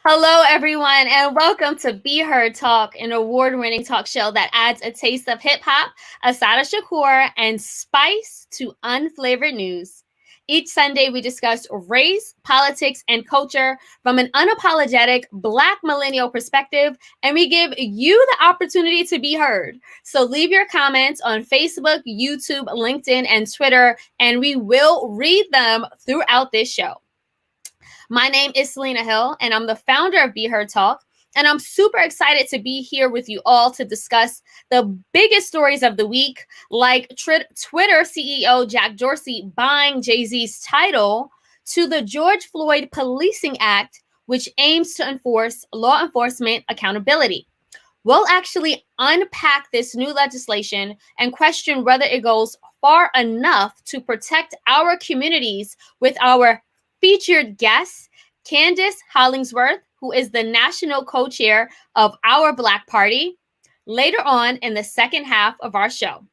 Hello, everyone, and welcome to Be Heard Talk, an award winning talk show that adds a taste of hip hop, a side of Shakur, and spice to unflavored news. Each Sunday, we discuss race, politics, and culture from an unapologetic Black millennial perspective, and we give you the opportunity to be heard. So leave your comments on Facebook, YouTube, LinkedIn, and Twitter, and we will read them throughout this show. My name is Selena Hill, and I'm the founder of Be Heard Talk. And I'm super excited to be here with you all to discuss the biggest stories of the week, like Twitter CEO Jack Dorsey buying Jay-Z's title, to the George Floyd Policing Act, which aims to enforce law enforcement accountability. We'll actually unpack this new legislation and question whether it goes far enough to protect our communities with our featured guest, Candace Hollingsworth, who is the national co-chair of Our Black Party, later on in the second half of our show.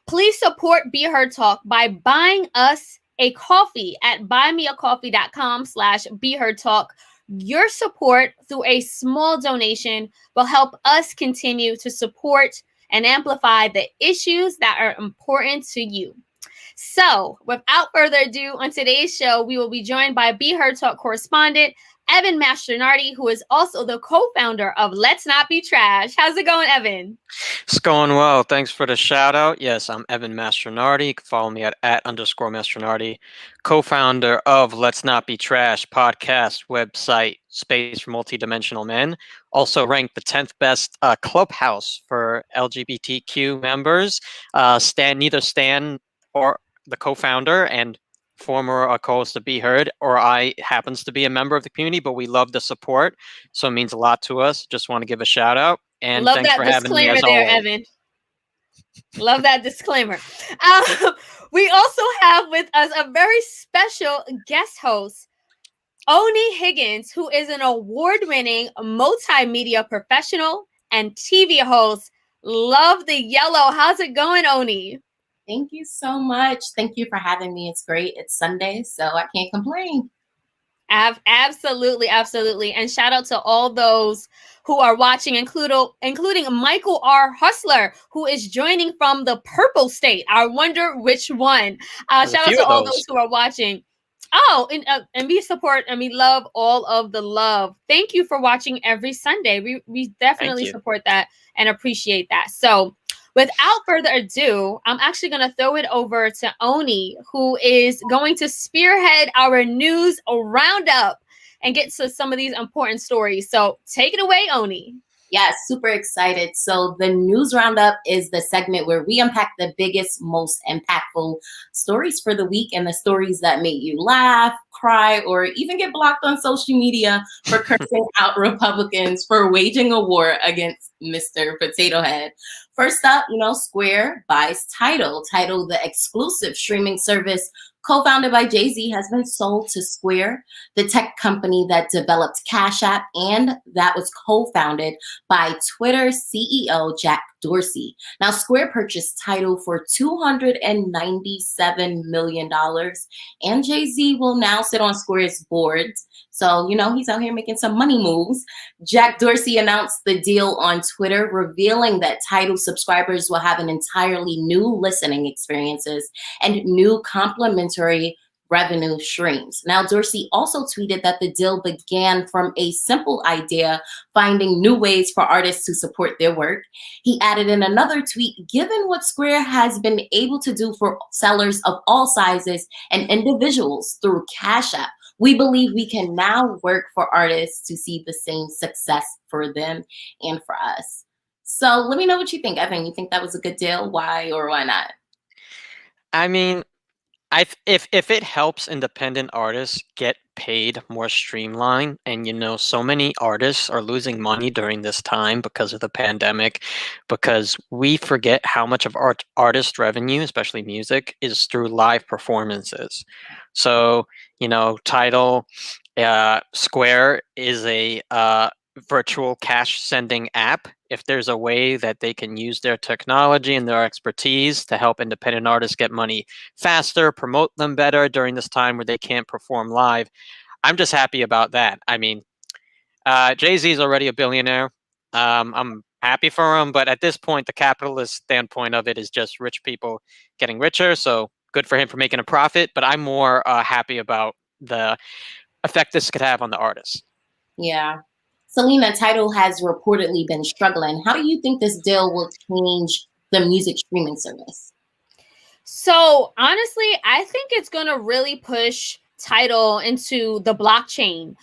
Please support Be Heard Talk by buying us a coffee at buymeacoffee.com/BeHeardTalk. Your support through a small donation will help us continue to support and amplify the issues that are important to you. So, without further ado, on today's show, we will be joined by Be Heard Talk correspondent Evan Mastronardi, who is also the co-founder of Let's Not Be Trash. How's it going, Evan? It's going well. Thanks for the shout out. Yes, I'm Evan Mastronardi. You can follow me at @_Mastronardi, co-founder of Let's Not Be Trash podcast website, Space for Multidimensional Men. Also ranked the 10th best clubhouse for LGBTQ members. Neither Stan or the co-founder and former co-host of Be Heard, or I happens to be a member of the community, but we love the support, so it means a lot to us. Just want to give a shout out, and Love thanks that for having me as disclaimer there, always. Evan. Love that disclaimer. We also have with us a very special guest host, Oni Higgins, who is an award-winning multimedia professional and TV host. Love the yellow. How's it going, Oni? Thank you so much. Thank you for having me. It's great. It's Sunday, so I can't complain. Absolutely. And shout out to all those who are watching, including Michael R. Hustler, who is joining from the purple state. I wonder which one. Shout out to all those who are watching. Oh, and we support and we love all of the love. Thank you for watching every Sunday. We definitely support that and appreciate that. So, without further ado, I'm actually going to throw it over to Oni, who is going to spearhead our news roundup and get to some of these important stories. So take it away, Oni. Yeah, super excited. So the news roundup is the segment where we unpack the biggest, most impactful stories for the week and the stories that made you laugh, cry, or even get blocked on social media for cursing out Republicans for waging a war against Mr. Potato Head. First up, Square buys Tidal. Tidal, the exclusive streaming service co-founded by Jay-Z, has been sold to Square, the tech company that developed Cash App, and that was co-founded by Twitter CEO Jack Dorsey. Now, Square purchased Tidal for $297 million, and Jay-Z will now sit on Square's board. So, he's out here making some money moves. Jack Dorsey announced the deal on Twitter, revealing that Tidal subscribers will have an entirely new listening experiences and new complementary revenue streams. Now, Dorsey also tweeted that the deal began from a simple idea, finding new ways for artists to support their work. He added in another tweet, given what Square has been able to do for sellers of all sizes and individuals through Cash App, we believe we can now work for artists to see the same success for them and for us. So let me know what you think, Evan. You think that was a good deal? Why or why not? I mean, if it helps independent artists get paid more streamlined, and so many artists are losing money during this time because of the pandemic, because we forget how much of artist revenue, especially music, is through live performances. So Tidal, Square is a virtual cash sending app. If there's a way that they can use their technology and their expertise to help independent artists get money faster, promote them better during this time where they can't perform live, I'm just happy about that. I mean, Jay-Z is already a billionaire. I'm happy for him, but at this point, the capitalist standpoint of it is just rich people getting richer. So good for him for making a profit. But I'm more happy about the effect this could have on the artists. Yeah. Selena, Tidal has reportedly been struggling. How do you think this deal will change the music streaming service? So honestly, I think it's going to really push Tidal into the blockchain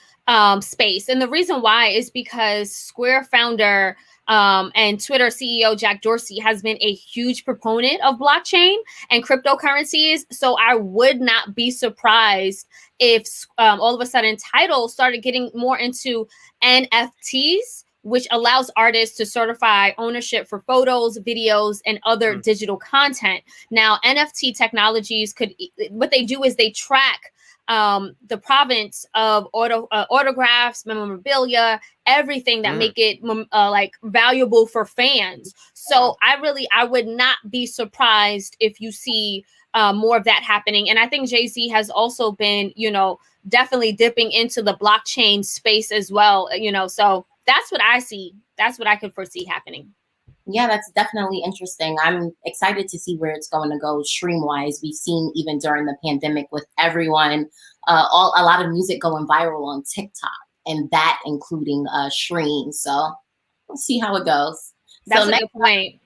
space. And the reason why is because Square founder and Twitter CEO Jack Dorsey has been a huge proponent of blockchain and cryptocurrencies. So I would not be surprised if all of a sudden Tidal started getting more into NFTs, which allows artists to certify ownership for photos, videos, and other digital content. Now, NFT technologies what they do is they track the provenance of autographs, memorabilia, everything that make it like valuable for fans. So I would not be surprised if you see more of that happening. And I think Jay-Z has also been, definitely dipping into the blockchain space as well, so that's what I see. That's what I could foresee happening. Yeah, that's definitely interesting. I'm excited to see where it's going to go stream-wise. We've seen even during the pandemic with everyone, a lot of music going viral on TikTok, and that including streams. So we'll see how it goes. That's a good point.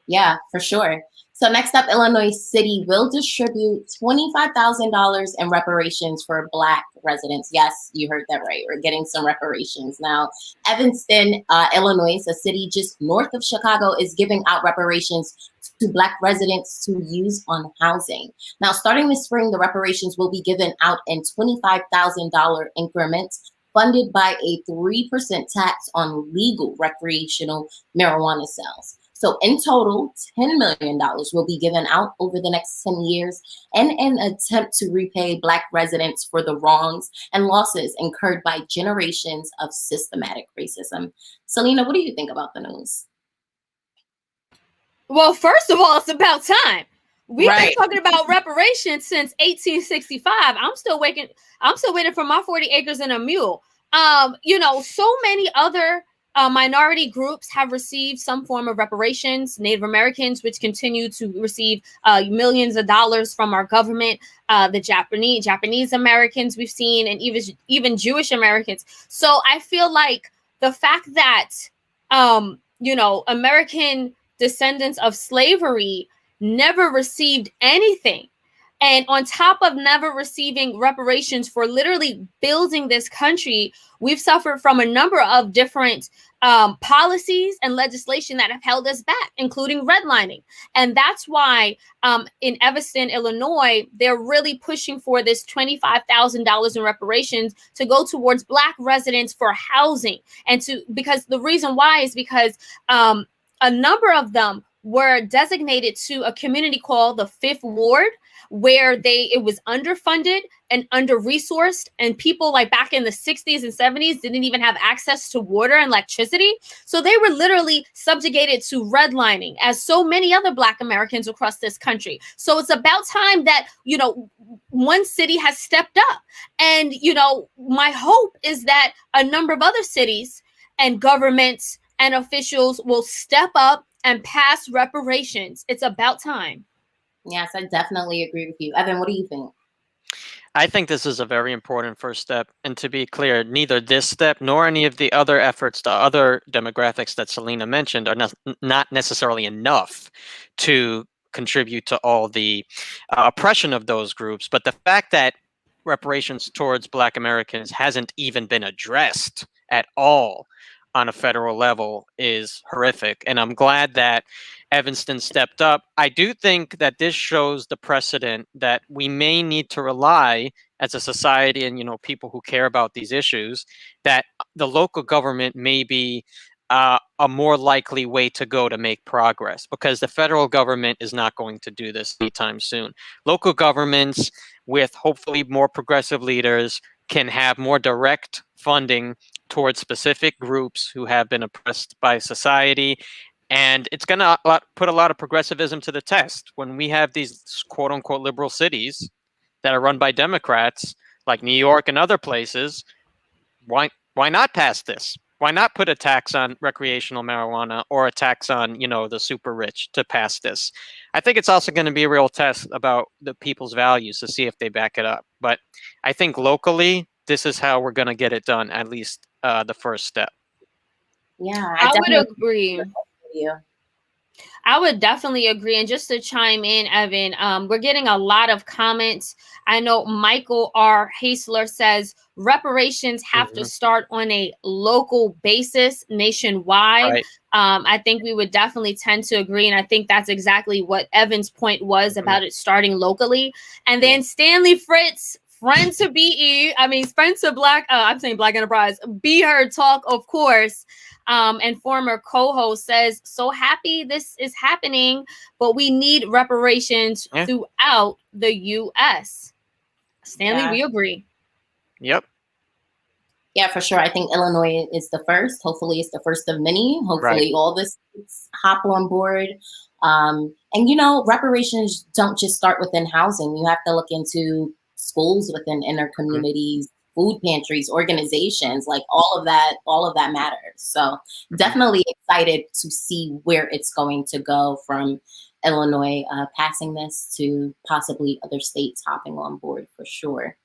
Yeah, for sure. So next up, Illinois City will distribute $25,000 in reparations for Black residents. Yes, you heard that right. We're getting some reparations. Now, Evanston, Illinois, a city just north of Chicago, is giving out reparations to Black residents to use on housing. Now, starting this spring, the reparations will be given out in $25,000 increments, funded by a 3% tax on legal recreational marijuana sales. So in total, $10 million will be given out over the next 10 years in an attempt to repay Black residents for the wrongs and losses incurred by generations of systematic racism. Selena, what do you think about the news? Well, first of all, it's about time. We've been talking about reparations since 1865. I'm still waiting for my 40 acres and a mule. So many other minority groups have received some form of reparations. Native Americans, which continue to receive millions of dollars from our government. The Japanese Americans we've seen, and even Jewish Americans. So I feel like the fact that American descendants of slavery never received anything. And on top of never receiving reparations for literally building this country, we've suffered from a number of different policies and legislation that have held us back, including redlining. And that's why in Evanston, Illinois, they're really pushing for this $25,000 in reparations to go towards Black residents for housing. Because the reason why is because a number of them were designated to a community called the Fifth Ward, where it was underfunded and under-resourced, and people like back in the 60s and 70s didn't even have access to water and electricity. So they were literally subjugated to redlining, as so many other Black Americans across this country. So it's about time that, one city has stepped up. And, my hope is that a number of other cities and governments and officials will step up and pass reparations. It's about time. Yes, I definitely agree with you. Evan, what do you think? I think this is a very important first step. And to be clear, neither this step nor any of the other efforts, the other demographics that Selena mentioned, are not necessarily enough to contribute to all the oppression of those groups. But the fact that reparations towards Black Americans hasn't even been addressed at all on a federal level is horrific. And I'm glad that Evanston stepped up. I do think that this shows the precedent that we may need to rely as a society and, people who care about these issues, that the local government may be a more likely way to go to make progress, because the federal government is not going to do this anytime soon. Local governments, with hopefully more progressive leaders, can have more direct funding towards specific groups who have been oppressed by society. And it's going to put a lot of progressivism to the test when we have these quote unquote liberal cities that are run by Democrats like New York and other places. Why Why not pass this? Why not put a tax on recreational marijuana or a tax on, the super rich to pass this? I think it's also going to be a real test about the people's values to see if they back it up. But I think locally, this is how we're going to get it done, at least the first step. Yeah, I would definitely agree. with you. I would definitely agree. And just to chime in, Evan, we're getting a lot of comments. I know Michael R. Hasler says reparations have to start on a local basis nationwide. Right. I think we would definitely tend to agree. And I think that's exactly what Evan's point was about it starting locally. And then Stanley Fritz, friend to friend to Black, I'm saying Black Enterprise, Be Heard Talk, of course. And former co-host says, so happy this is happening, but we need reparations throughout the U.S. Stanley, we agree. Yep. Yeah, for sure. I think Illinois is the first. Hopefully it's the first of many. Hopefully all the states hop on board. And, reparations don't just start within housing. You have to look into schools within inner communities, food pantries, organizations, like all of that matters. So definitely excited to see where it's going to go from Illinois passing this to possibly other states hopping on board for sure.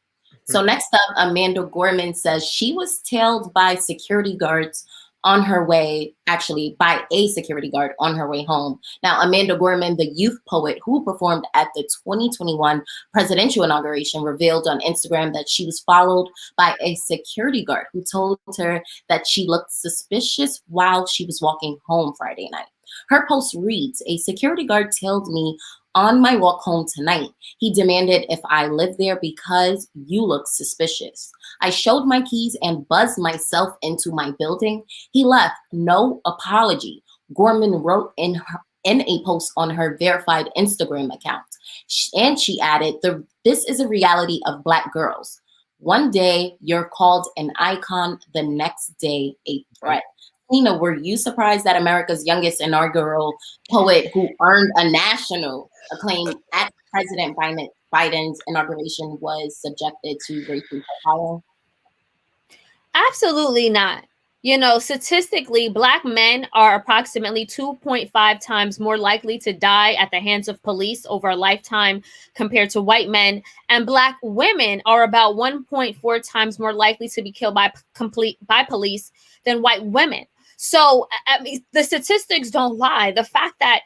So next up, Amanda Gorman says she was tailed by security guards on her way, actually by a security guard on her way home. Now, Amanda Gorman, the youth poet who performed at the 2021 presidential inauguration, revealed on Instagram that she was followed by a security guard who told her that she looked suspicious while she was walking home Friday night. Her post reads, a security guard tailed me on my walk home tonight. He demanded if I live there because you look suspicious. I showed my keys and buzzed myself into my building. He left, no apology. Gorman wrote in a post on her verified Instagram account. And she added, this is a reality of Black girls. One day you're called an icon, the next day a threat. Selena, were you surprised that America's youngest inaugural poet who earned a national acclaim at President Biden's inauguration was subjected to racial profiling? Absolutely not. Statistically, Black men are approximately 2.5 times more likely to die at the hands of police over a lifetime compared to white men. And Black women are about 1.4 times more likely to be killed by police than white women. So, the statistics don't lie. The fact that,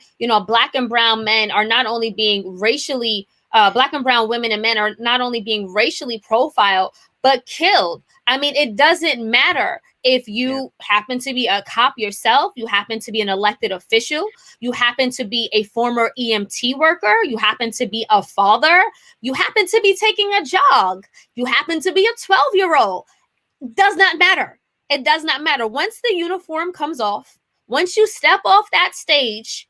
Black and brown men are not only being racially, Black and brown women and men are not only being racially profiled, but killed. It doesn't matter if you happen to be a cop yourself, you happen to be an elected official, you happen to be a former EMT worker, you happen to be a father, you happen to be taking a jog, you happen to be a 12-year-old. Does not matter. It does not matter. Once the uniform comes off, once you step off that stage,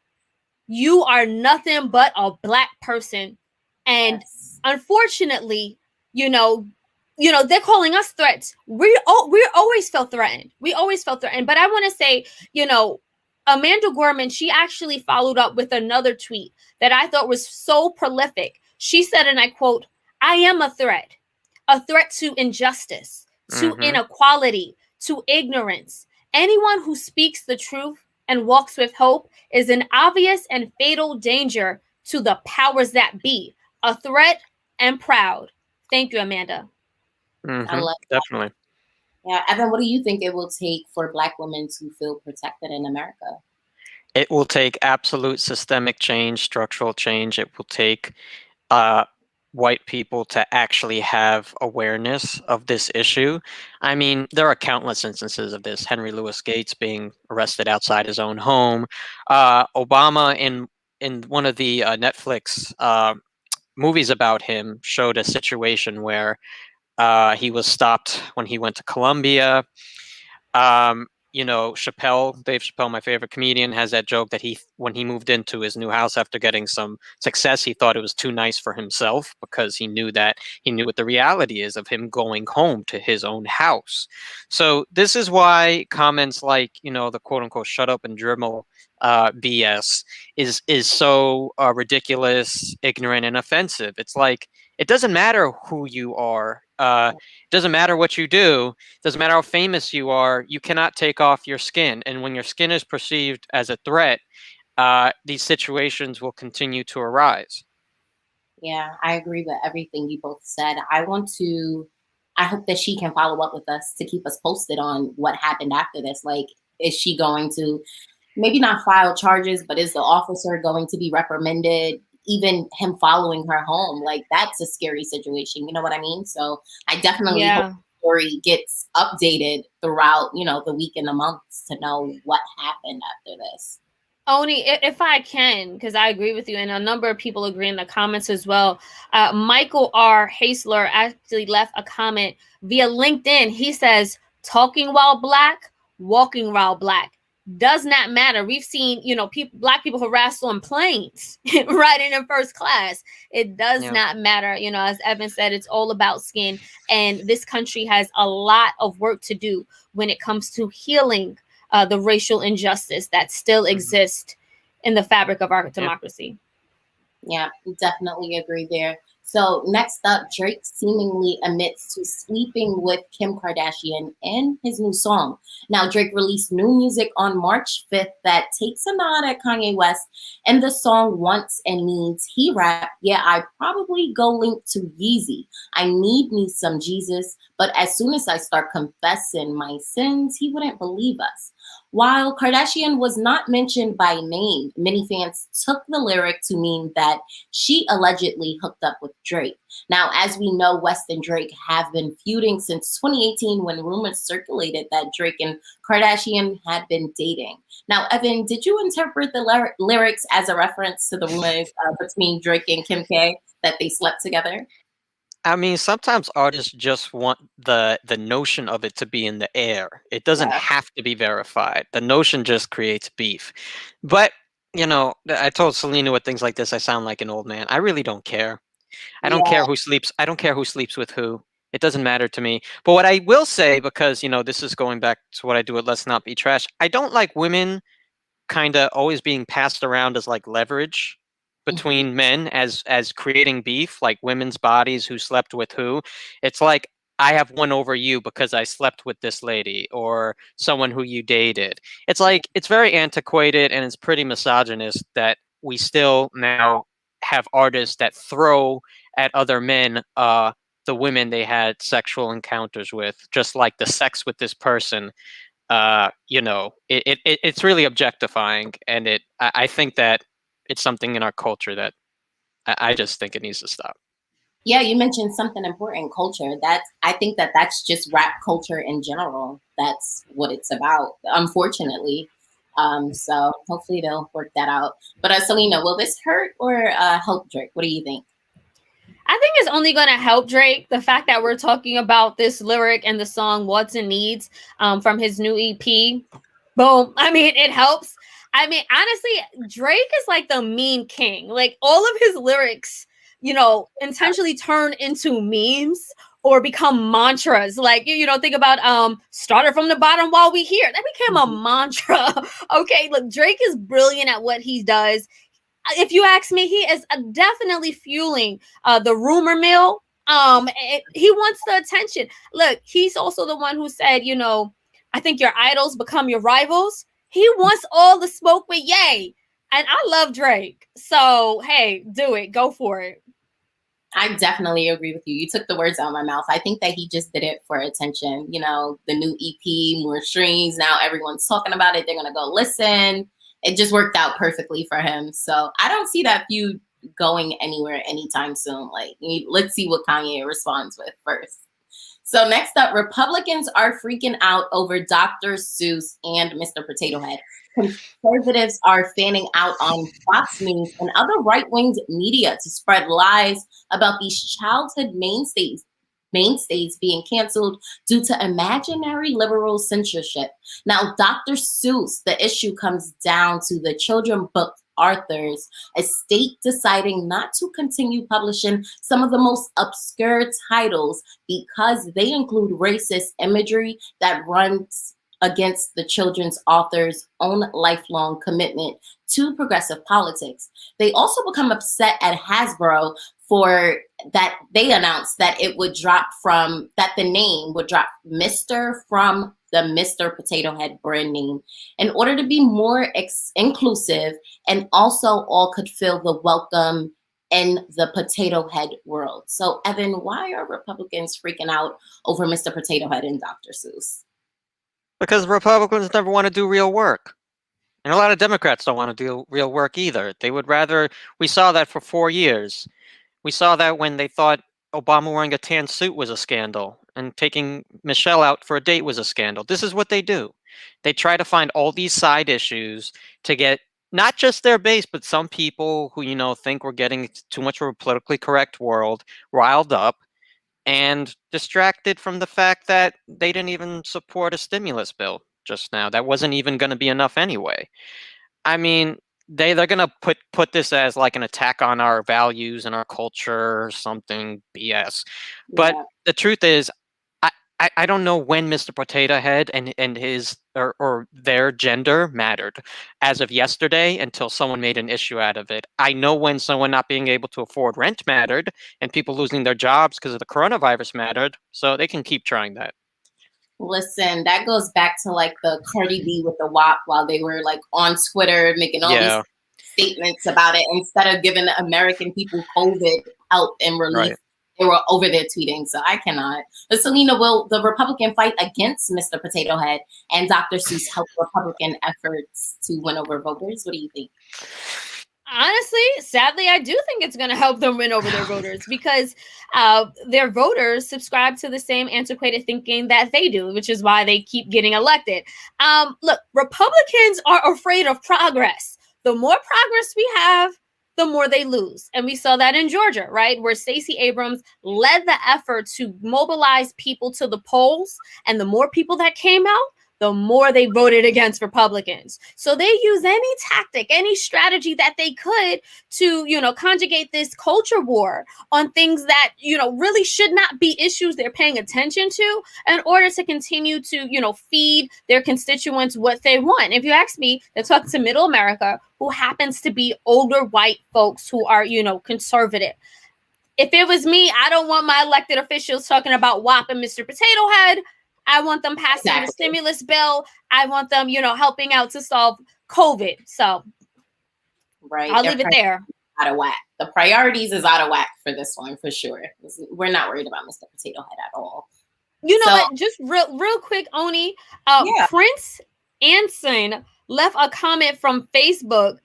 you are nothing but a Black person. And unfortunately, they're calling us threats. We always felt threatened. We always felt threatened. But I want to say, Amanda Gorman, she actually followed up with another tweet that I thought was so prolific. She said, and I quote, I am a threat to injustice, to inequality, to ignorance. Anyone who speaks the truth and walks with hope is an obvious and fatal danger to the powers that be. A threat and proud. Thank you, Amanda. I love that. Definitely. Yeah, Evan, what do you think it will take for Black women to feel protected in America? It will take absolute systemic change, structural change. It will take white people to actually have awareness of this issue. There are countless instances of this. Henry Louis Gates being arrested outside his own home. Obama in one of the Netflix movies about him showed a situation where he was stopped when he went to Colombia. Dave Chappelle, my favorite comedian, has that joke that when he moved into his new house after getting some success, he thought it was too nice for himself because he knew what the reality is of him going home to his own house. So this is why comments like, the quote unquote shut up and dribble BS is so ridiculous, ignorant, and offensive. It's like, it doesn't matter who you are Doesn't matter what you do, doesn't matter how famous you are, you cannot take off your skin. And when your skin is perceived as a threat, these situations will continue to arise. Yeah, I agree with everything you both said. I hope that she can follow up with us to keep us posted on what happened after this. Like, is she going to maybe not file charges, but is the officer going to be reprimanded? Even him following her home, like that's a scary situation. You know what I mean? So I definitely hope Yeah. the story gets updated throughout, the week and the months to know what happened after this. Oni, if I can, because I agree with you, and a number of people agree in the comments as well. Michael R. Hasler actually left a comment via LinkedIn. He says, "Talking while black, walking while black does not matter." We've seen, black people harassed on planes, riding in first class. It does not matter. As Evan said, it's all about skin, and this country has a lot of work to do when it comes to healing the racial injustice that still exists in the fabric of our democracy. Yeah, definitely agree there. So next up, Drake seemingly admits to sleeping with Kim Kardashian in his new song. Now, Drake released new music on March 5th that takes a nod at Kanye West. And the song Wants and Needs, he rapped, "Yeah, I probably go link to Yeezy. I need me some Jesus. But as soon as I start confessing my sins, he wouldn't believe us." While Kardashian was not mentioned by name, many fans took the lyric to mean that she allegedly hooked up with Drake. Now, as we know, West and Drake have been feuding since 2018 when rumors circulated that Drake and Kardashian had been dating. Now, Evan, did you interpret the lyrics as a reference to the rumors between Drake and Kim K that they slept together? I mean, sometimes artists just want the notion of it to be in the air. It doesn't Yeah. have to be verified. The notion just creates beef. But, I told Selena with things like this, I sound like an old man. I really don't care. I don't care who sleeps. I don't care who sleeps with who. It doesn't matter to me. But what I will say, because, this is going back to what I do at Let's Not Be Trash, I don't like women kind of always being passed around as like leverage Mhm. between men as creating beef, like women's bodies, who slept with who. It's like, I have one over you because I slept with this lady or someone who you dated. It's like, it's very antiquated and it's pretty misogynist that we still now have artists that throw at other men the women they had sexual encounters with, just like the sex with this person. It's really objectifying, and I think that it's something in our culture that I just think it needs to stop. Yeah, you mentioned something important, culture. I think that's just rap culture in general. That's what it's about, unfortunately. So hopefully they'll work that out. But Selena, will this hurt or help Drake? What do you think? I think it's only going to help Drake. The fact that we're talking about this lyric and the song Wants and Needs from his new EP. Boom. I mean, it helps. I mean, honestly, Drake is like the meme king. Like all of his lyrics, intentionally turn into memes or become mantras. Like, think about started from the bottom while we here. That became a mantra. Okay, look, Drake is brilliant at what he does. If you ask me, he is definitely fueling the rumor mill. He wants the attention. Look, he's also the one who said, I think your idols become your rivals. He wants all the smoke with Ye. And I love Drake. So, hey, do it. Go for it. I definitely agree with you. You took the words out of my mouth. I think that he just did it for attention. The new EP, more streams. Now everyone's talking about it. They're going to go listen. It just worked out perfectly for him. So I don't see that feud going anywhere anytime soon. Like, let's see what Kanye responds with first. So next up, Republicans are freaking out over Dr. Seuss and Mr. Potato Head. Conservatives are fanning out on Fox News and other right-wing media to spread lies about these childhood mainstays being canceled due to imaginary liberal censorship. Now, Dr. Seuss, the issue comes down to the children book authors, a state deciding not to continue publishing some of the most obscure titles because they include racist imagery that runs against the children's author's own lifelong commitment to progressive politics. They also become upset at Hasbro for that. They announced that it would drop that the name would drop Mr. from the Mr. Potato Head brand name in order to be more inclusive, and also all could feel the welcome in the potato head world. So, Evan, why are Republicans freaking out over Mr. Potato Head and Dr. Seuss? Because Republicans never want to do real work. And a lot of Democrats don't want to do real work either. They would rather, we saw that for 4 years. We saw that when they thought Obama wearing a tan suit was a scandal and taking Michelle out for a date was a scandal. This is what they do. They try to find all these side issues to get not just their base, but some people who, think we're getting too much of a politically correct world riled up and distracted from the fact that they didn't even support a stimulus bill just now. That wasn't even going to be enough anyway. I mean, they're going to put this as like an attack on our values and our culture or something BS. But the truth is, I don't know when Mr. Potato Head and his or their gender mattered as of yesterday until someone made an issue out of it. I know when someone not being able to afford rent mattered and people losing their jobs because of the coronavirus mattered. So they can keep trying that. Listen, that goes back to like the Cardi B with the WAP while they were like on Twitter making all these statements about it instead of giving the American people COVID help and relief. Right. They were over there tweeting, so I cannot. But Selena, will the Republican fight against Mr. Potato Head and Dr. Seuss help Republican efforts to win over voters? What do you think? Honestly, sadly, I do think it's going to help them win over their voters because their voters subscribe to the same antiquated thinking that they do, which is why they keep getting elected. Look, Republicans are afraid of progress. The more progress we have, the more they lose. And we saw that in Georgia, right? Where Stacey Abrams led the effort to mobilize people to the polls. And the more people that came out, the more they voted against Republicans. So they use any tactic, any strategy that they could to, conjugate this culture war on things that, really should not be issues they're paying attention to in order to continue to, feed their constituents what they want. If you ask me, they're talking to middle America, who happens to be older white folks who are, conservative. If it was me, I don't want my elected officials talking about WAP and Mr. Potato Head. I want them passing the stimulus bill. I want them, helping out to solve COVID. So I'll leave it there. Out of whack. The priorities is out of whack for this one, for sure. We're not worried about Mr. Potato Head at all. You know what? Just real quick, Oni. Prince Anson left a comment from Facebook.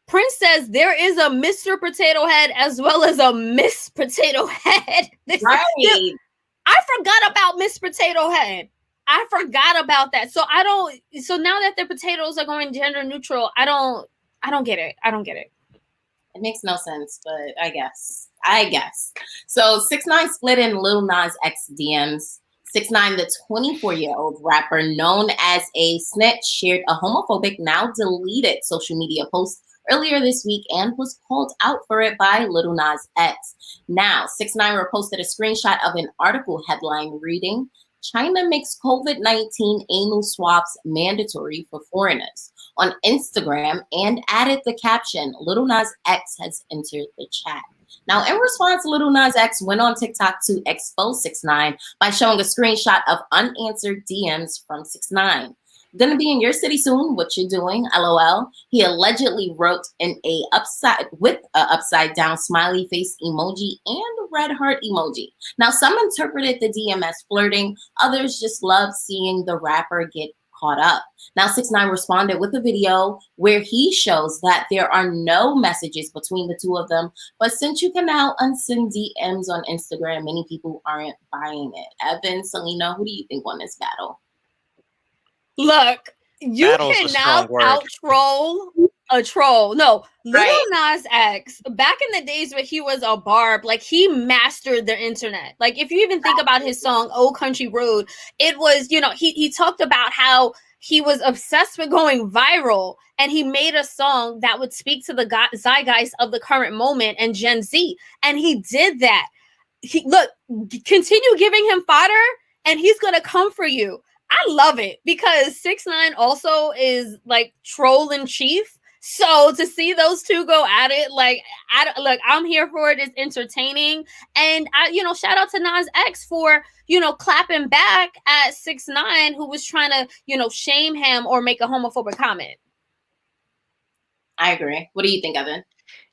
Prince says there is a Mr. Potato Head as well as a Miss Potato Head. Right. I forgot about Miss Potato Head. I forgot about that. So so now that the potatoes are going gender neutral, I don't get it. I don't get it. It makes no sense, but I guess. So 6ix9ine split in Lil Nas X DMs. 6ix9ine, the 24-year-old rapper known as a snitch, shared a homophobic, now deleted social media post earlier this week and was called out for it by Lil Nas X. Now, 6ix9ine reposted a screenshot of an article headline reading, China makes COVID-19 anal swabs mandatory for foreigners on Instagram and added the caption, Lil Nas X has entered the chat. Now, in response, Lil Nas X went on TikTok to expose 6ix9ine by showing a screenshot of unanswered DMs from 6ix9ine. Gonna be in your city soon. What you doing? LOL. He allegedly wrote in a upside down smiley face emoji and a red heart emoji. Now, some interpreted the DM as flirting. Others just love seeing the rapper get caught up. Now, 6ix9ine responded with a video where he shows that there are no messages between the two of them. But since you can now unsend DMs on Instagram, many people aren't buying it. Evan, Selena, who do you think won this battle? Look, you can now out-troll a troll. No, Lil Nas X, back in the days where he was a barb, like he mastered the internet. Like if you even think about his song, Old Country Road, it was, he talked about how he was obsessed with going viral and he made a song that would speak to the zeitgeist of the current moment and Gen Z. And he did that. Continue giving him fodder and he's going to come for you. I love it because 6ix9ine also is like troll in chief. So to see those two go at it, like, look, I'm here for it. It's entertaining, and shout out to Nas X for clapping back at 6ix9ine, who was trying to shame him or make a homophobic comment. I agree. What do you think, Evan?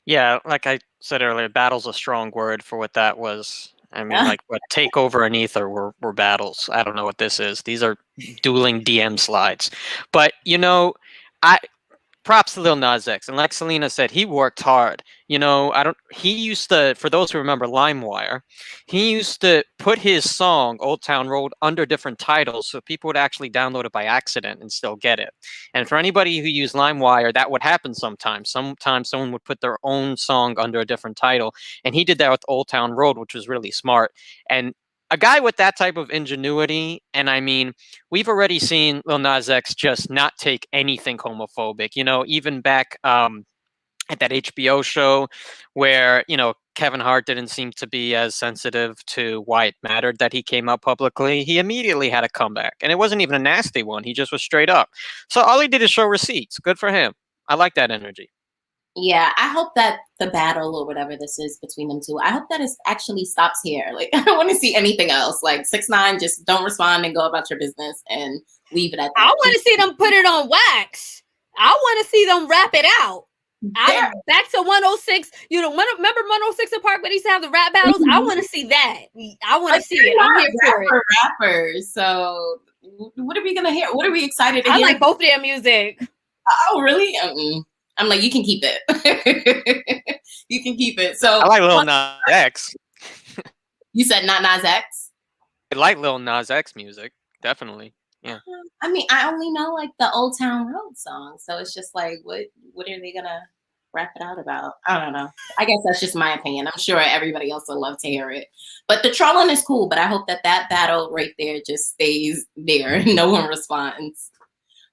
Yeah, like I said earlier, battle's a strong word for what that was. I mean, like what Takeover and Ether were battles. I don't know what this is. These are dueling DM slides. But I props to Lil Nas X, and like Selena said, he worked hard. He used to, for those who remember LimeWire, he used to put his song Old Town Road under different titles so people would actually download it by accident and still get it. And for anybody who used LimeWire, that would happen sometimes. Sometimes someone would put their own song under a different title, and he did that with Old Town Road, which was really smart. And a guy with that type of ingenuity, and I mean, we've already seen Lil Nas X just not take anything homophobic. Even back at that HBO show where Kevin Hart didn't seem to be as sensitive to why it mattered that he came out publicly. He immediately had a comeback, and it wasn't even a nasty one. He just was straight up. So all he did is show receipts. Good for him. I like that energy. Yeah, I hope that the battle or whatever this is between them two, I hope that it actually stops here. Like, I don't want to see anything else. Like, 6ix9ine, just don't respond and go about your business and leave it at that. I want to see them put it on wax. I want to see them wrap it out. Back to 106. Remember 106 in Park, but he used to have the rap battles. Mm-hmm. I want to see that. I want to see it. I'm here for it. Rappers. So, what are we gonna hear? What are we excited to hear? I like both of their music. Oh, really? I'm like, you can keep it. You can keep it. So I like Lil Nas X. You said not Nas X? I like Lil Nas X music, definitely. Yeah. I mean, I only know like the Old Town Road song, so it's just like, what are they gonna rap it out about? I don't know. I guess that's just my opinion. I'm sure everybody else will love to hear it. But the trolling is cool. But I hope that battle right there just stays there and no one responds.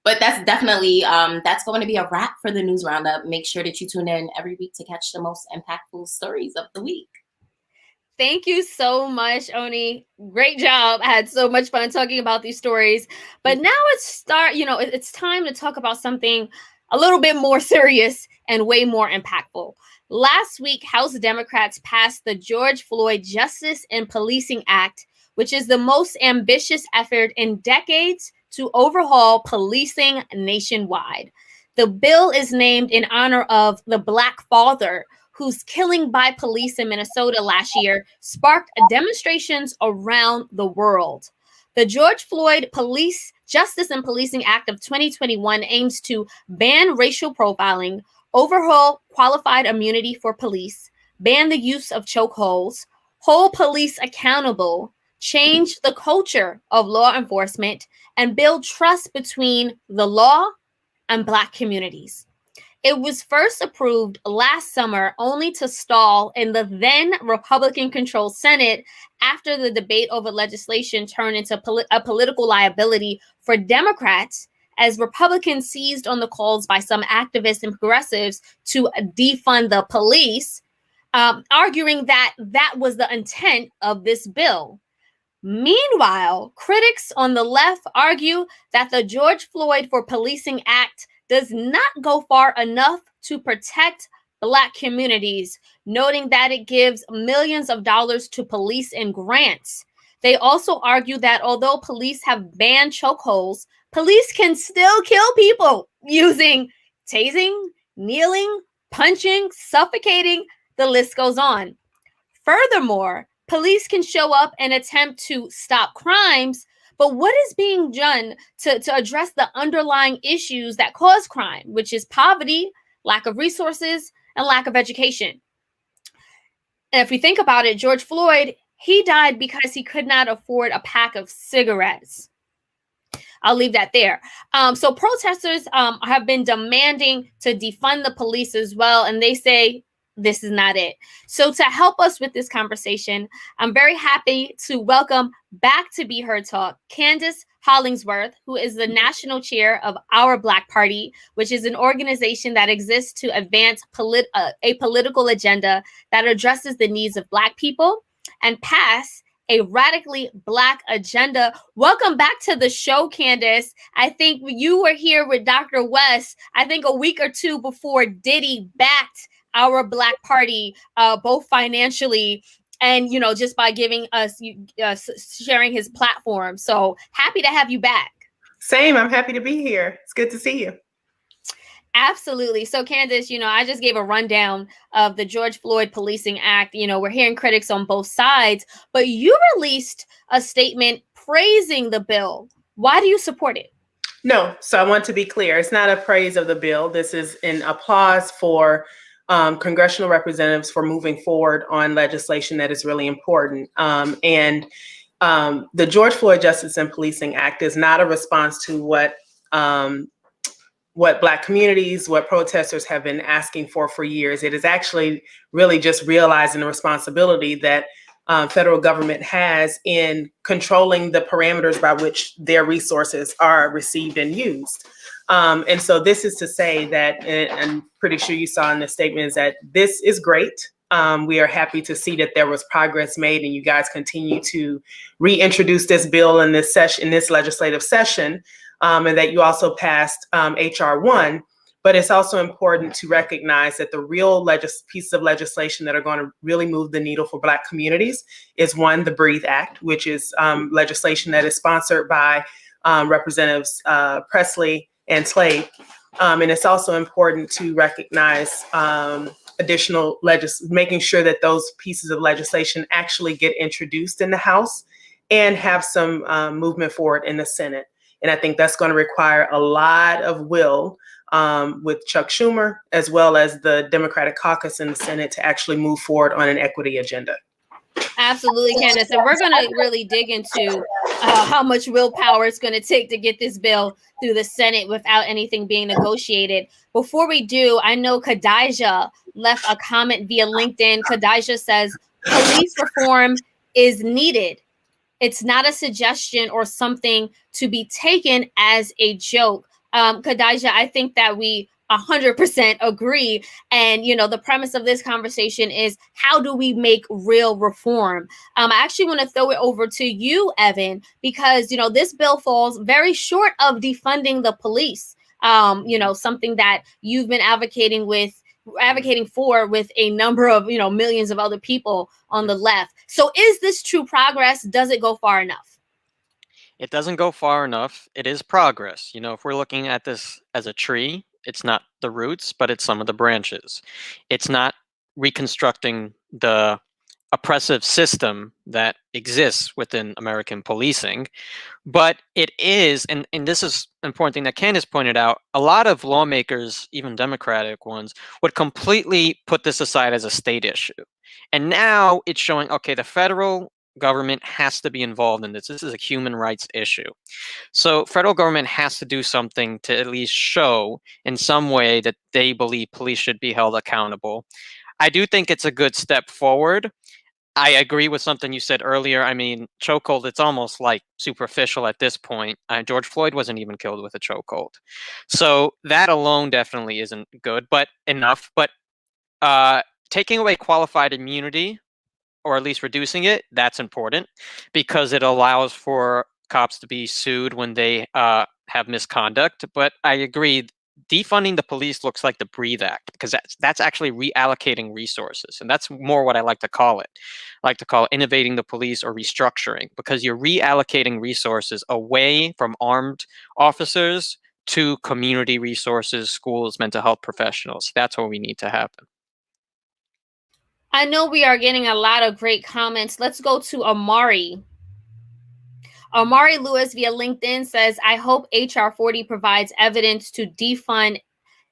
But that's definitely, that's going to be a wrap for the News Roundup. Make sure that you tune in every week to catch the most impactful stories of the week. Thank you so much, Oni. Great job. I had so much fun talking about these stories. But now it's time to talk about something a little bit more serious and way more impactful. Last week, House Democrats passed the George Floyd Justice and Policing Act, which is the most ambitious effort in decades to overhaul policing nationwide. The bill is named in honor of the Black father whose killing by police in Minnesota last year sparked demonstrations around the world. The George Floyd Police Justice and Policing Act of 2021 aims to ban racial profiling, overhaul qualified immunity for police, ban the use of chokeholds, hold police accountable, change the culture of law enforcement, and build trust between the law and Black communities. It was first approved last summer only to stall in the then Republican-controlled Senate after the debate over legislation turned into a political liability for Democrats as Republicans seized on the calls by some activists and progressives to defund the police, arguing that was the intent of this bill. Meanwhile, critics on the left argue that the George Floyd for Policing Act does not go far enough to protect Black communities, noting that it gives millions of dollars to police in grants. They also argue that although police have banned chokeholds, police can still kill people using tasing, kneeling, punching, suffocating, the list goes on. Furthermore, police can show up and attempt to stop crimes, but what is being done to address the underlying issues that cause crime, which is poverty, lack of resources, and lack of education? And if we think about it, George Floyd, he died because he could not afford a pack of cigarettes. I'll leave that there. So protesters have been demanding to defund the police as well, and they say this is not it. So to help us with this conversation, I'm very happy to welcome back to Be Heard Talk, Candace Hollingsworth, who is the national chair of Our Black Party, which is an organization that exists to advance a political agenda that addresses the needs of Black people and pass a radically Black agenda. Welcome back to the show, Candace. I think you were here with Dr. West, I think a week or two before Diddy backed our Black Party, both financially and, just by giving us, sharing his platform. So happy to have you back. Same. I'm happy to be here. It's good to see you. Absolutely. So, Candace, I just gave a rundown of the George Floyd Policing Act. We're hearing critics on both sides, but you released a statement praising the bill. Why do you support it? No. So I want to be clear. It's not a praise of the bill. This is an applause for congressional representatives for moving forward on legislation that is really important. And the George Floyd Justice and Policing Act is not a response to what Black communities, what protesters have been asking for years. It is actually really just realizing the responsibility that federal government has in controlling the parameters by which their resources are received and used. And so this is to say that, and I'm pretty sure you saw in the statement, is that this is great. We are happy to see that there was progress made and you guys continue to reintroduce this bill in this legislative session. And that you also passed HR 1, but it's also important to recognize that the real pieces of legislation that are going to really move the needle for Black communities is one, the BREATHE Act, which is legislation that is sponsored by Representatives Presley and Slade. And it's also important to recognize additional making sure that those pieces of legislation actually get introduced in the House and have some movement forward in the Senate. And I think that's going to require a lot of will with Chuck Schumer, as well as the Democratic caucus in the Senate, to actually move forward on an equity agenda. Absolutely, Candace. And we're going to really dig into how much willpower it's going to take to get this bill through the Senate without anything being negotiated. Before we do, I know Khadijah left a comment via LinkedIn. Khadijah says, police reform is needed. It's not a suggestion or something to be taken as a joke. Khadijah, I think that we 100% agree. And, the premise of this conversation is, how do we make real reform? I actually want to throw it over to you, Evan, because, this bill falls very short of defunding the police. Something that you've been advocating for with a number of, millions of other people on the left. So is this true progress? Does it go far enough? It doesn't go far enough. It is progress. If we're looking at this as a tree, it's not the roots, but it's some of the branches. It's not reconstructing the oppressive system that exists within American policing, but it is, and this is an important thing that Candace pointed out, a lot of lawmakers, even Democratic ones, would completely put this aside as a state issue. And now it's showing, okay, the federal government has to be involved in this. This is a human rights issue. So federal government has to do something to at least show in some way that they believe police should be held accountable. I do think it's a good step forward. I agree with something you said earlier. I mean, chokehold, it's almost like superficial at this point. George Floyd wasn't even killed with a chokehold. So that alone definitely isn't good, but enough. But taking away qualified immunity, or at least reducing it, that's important because it allows for cops to be sued when they have misconduct. But I agree, defunding the police looks like the BREATHE Act, because that's actually reallocating resources. And that's more what I like to call it. I like to call it innovating the police or restructuring, because you're reallocating resources away from armed officers to community resources, schools, mental health professionals. That's what we need to happen. I know we are getting a lot of great comments. Let's go to Amari. Amari Lewis via LinkedIn says, I hope HR 40 provides evidence to defund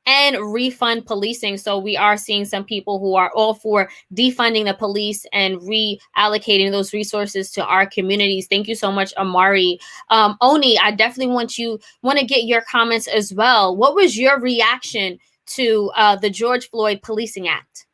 and refund policing. So we are seeing some people who are all for defunding the police and reallocating those resources to our communities. Thank you so much, Amari. Oni, I definitely want to get your comments as well. What was your reaction to the George Floyd Policing Act?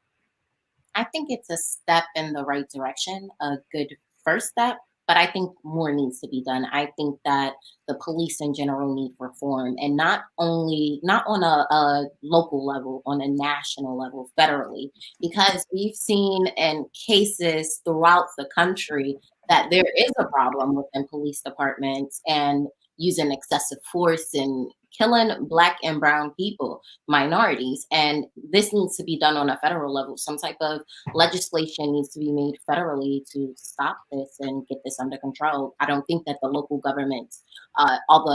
I think it's a step in the right direction, a good first step, but I think more needs to be done. I think that the police in general need reform, and not on a local level, on a national level, federally, because we've seen in cases throughout the country that there is a problem within police departments and using excessive force and killing Black and brown people, minorities. And this needs to be done on a federal level. Some type of legislation needs to be made federally to stop this and get this under control. I don't think that the local governments, all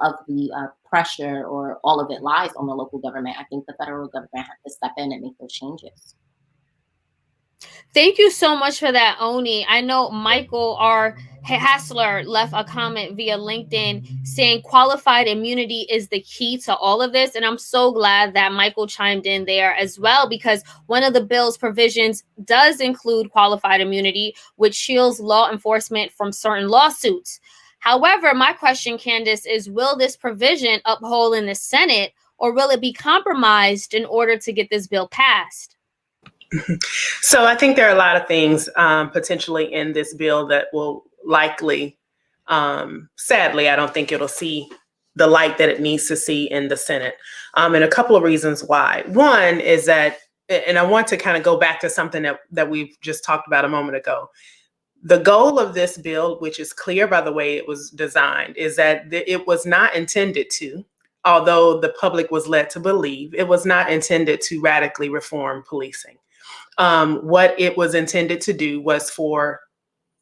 of the pressure or all of it lies on the local government. I think the federal government has to step in and make those changes. Thank you so much for that, Oni. I know Michael R. Hassler left a comment via LinkedIn saying qualified immunity is the key to all of this. And I'm so glad that Michael chimed in there as well, because one of the bill's provisions does include qualified immunity, which shields law enforcement from certain lawsuits. However, my question, Candace, is will this provision uphold in the Senate, or will it be compromised in order to get this bill passed? So I think there are a lot of things potentially in this bill that will likely, sadly, I don't think it'll see the light that it needs to see in the Senate. And a couple of reasons why. One is that, and I want to kind of go back to something that we've just talked about a moment ago. The goal of this bill, which is clear by the way it was designed, is that it was not intended to, although the public was led to believe, it was not intended to radically reform policing. What it was intended to do was for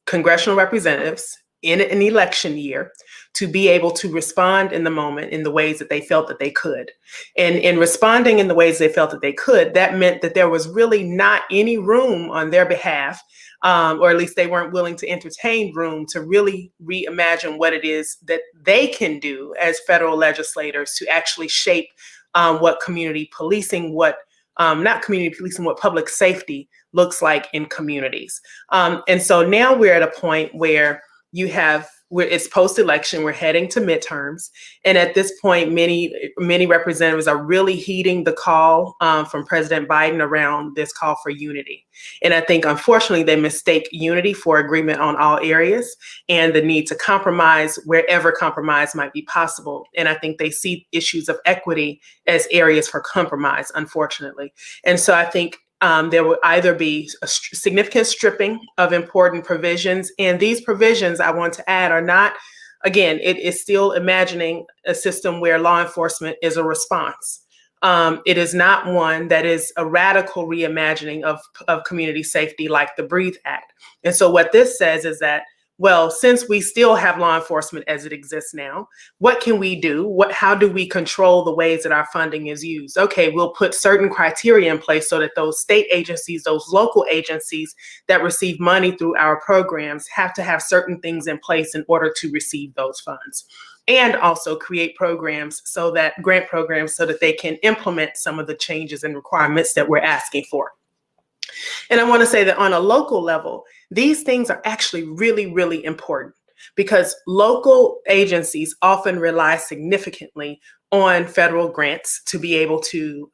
congressional representatives in an election year to be able to respond in the moment in the ways that they felt that they could. And in responding in the ways they felt that they could, that meant that there was really not any room on their behalf, or at least they weren't willing to entertain room to really reimagine what it is that they can do as federal legislators to actually shape what community policing, not community policing, what public safety looks like in communities. And so now we're at a point where it's post-election, we're heading to midterms. And at this point, many representatives are really heeding the call from President Biden around this call for unity. And I think, unfortunately, they mistake unity for agreement on all areas and the need to compromise wherever compromise might be possible. And I think they see issues of equity as areas for compromise, unfortunately. And so I think there will either be a significant stripping of important provisions. And these provisions, I want to add, are not, again, it is still imagining a system where law enforcement is a response. It is not one that is a radical reimagining of community safety like the Breathe Act. And so what this says is that, well, since we still have law enforcement as it exists now, what can we do? How do we control the ways that our funding is used? Okay, we'll put certain criteria in place so that those state agencies, those local agencies that receive money through our programs have to have certain things in place in order to receive those funds. And also create programs grant programs so that they can implement some of the changes and requirements that we're asking for. And I want to say that on a local level, these things are actually really, really important because local agencies often rely significantly on federal grants to be able to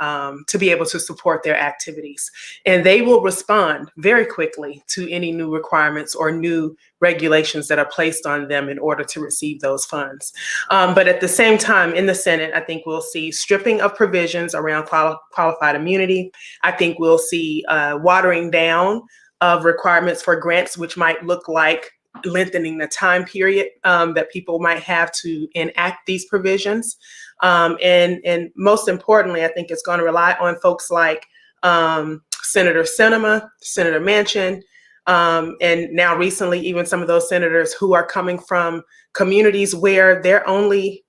support their activities. And they will respond very quickly to any new requirements or new regulations that are placed on them in order to receive those funds. But at the same time, in the Senate, I think we'll see stripping of provisions around qualified immunity. I think we'll see watering down of requirements for grants, which might look like lengthening the time period that people might have to enact these provisions. And most importantly, I think it's going to rely on folks like Senator Sinema, Senator Manchin, and now recently, even some of those senators who are coming from communities where their only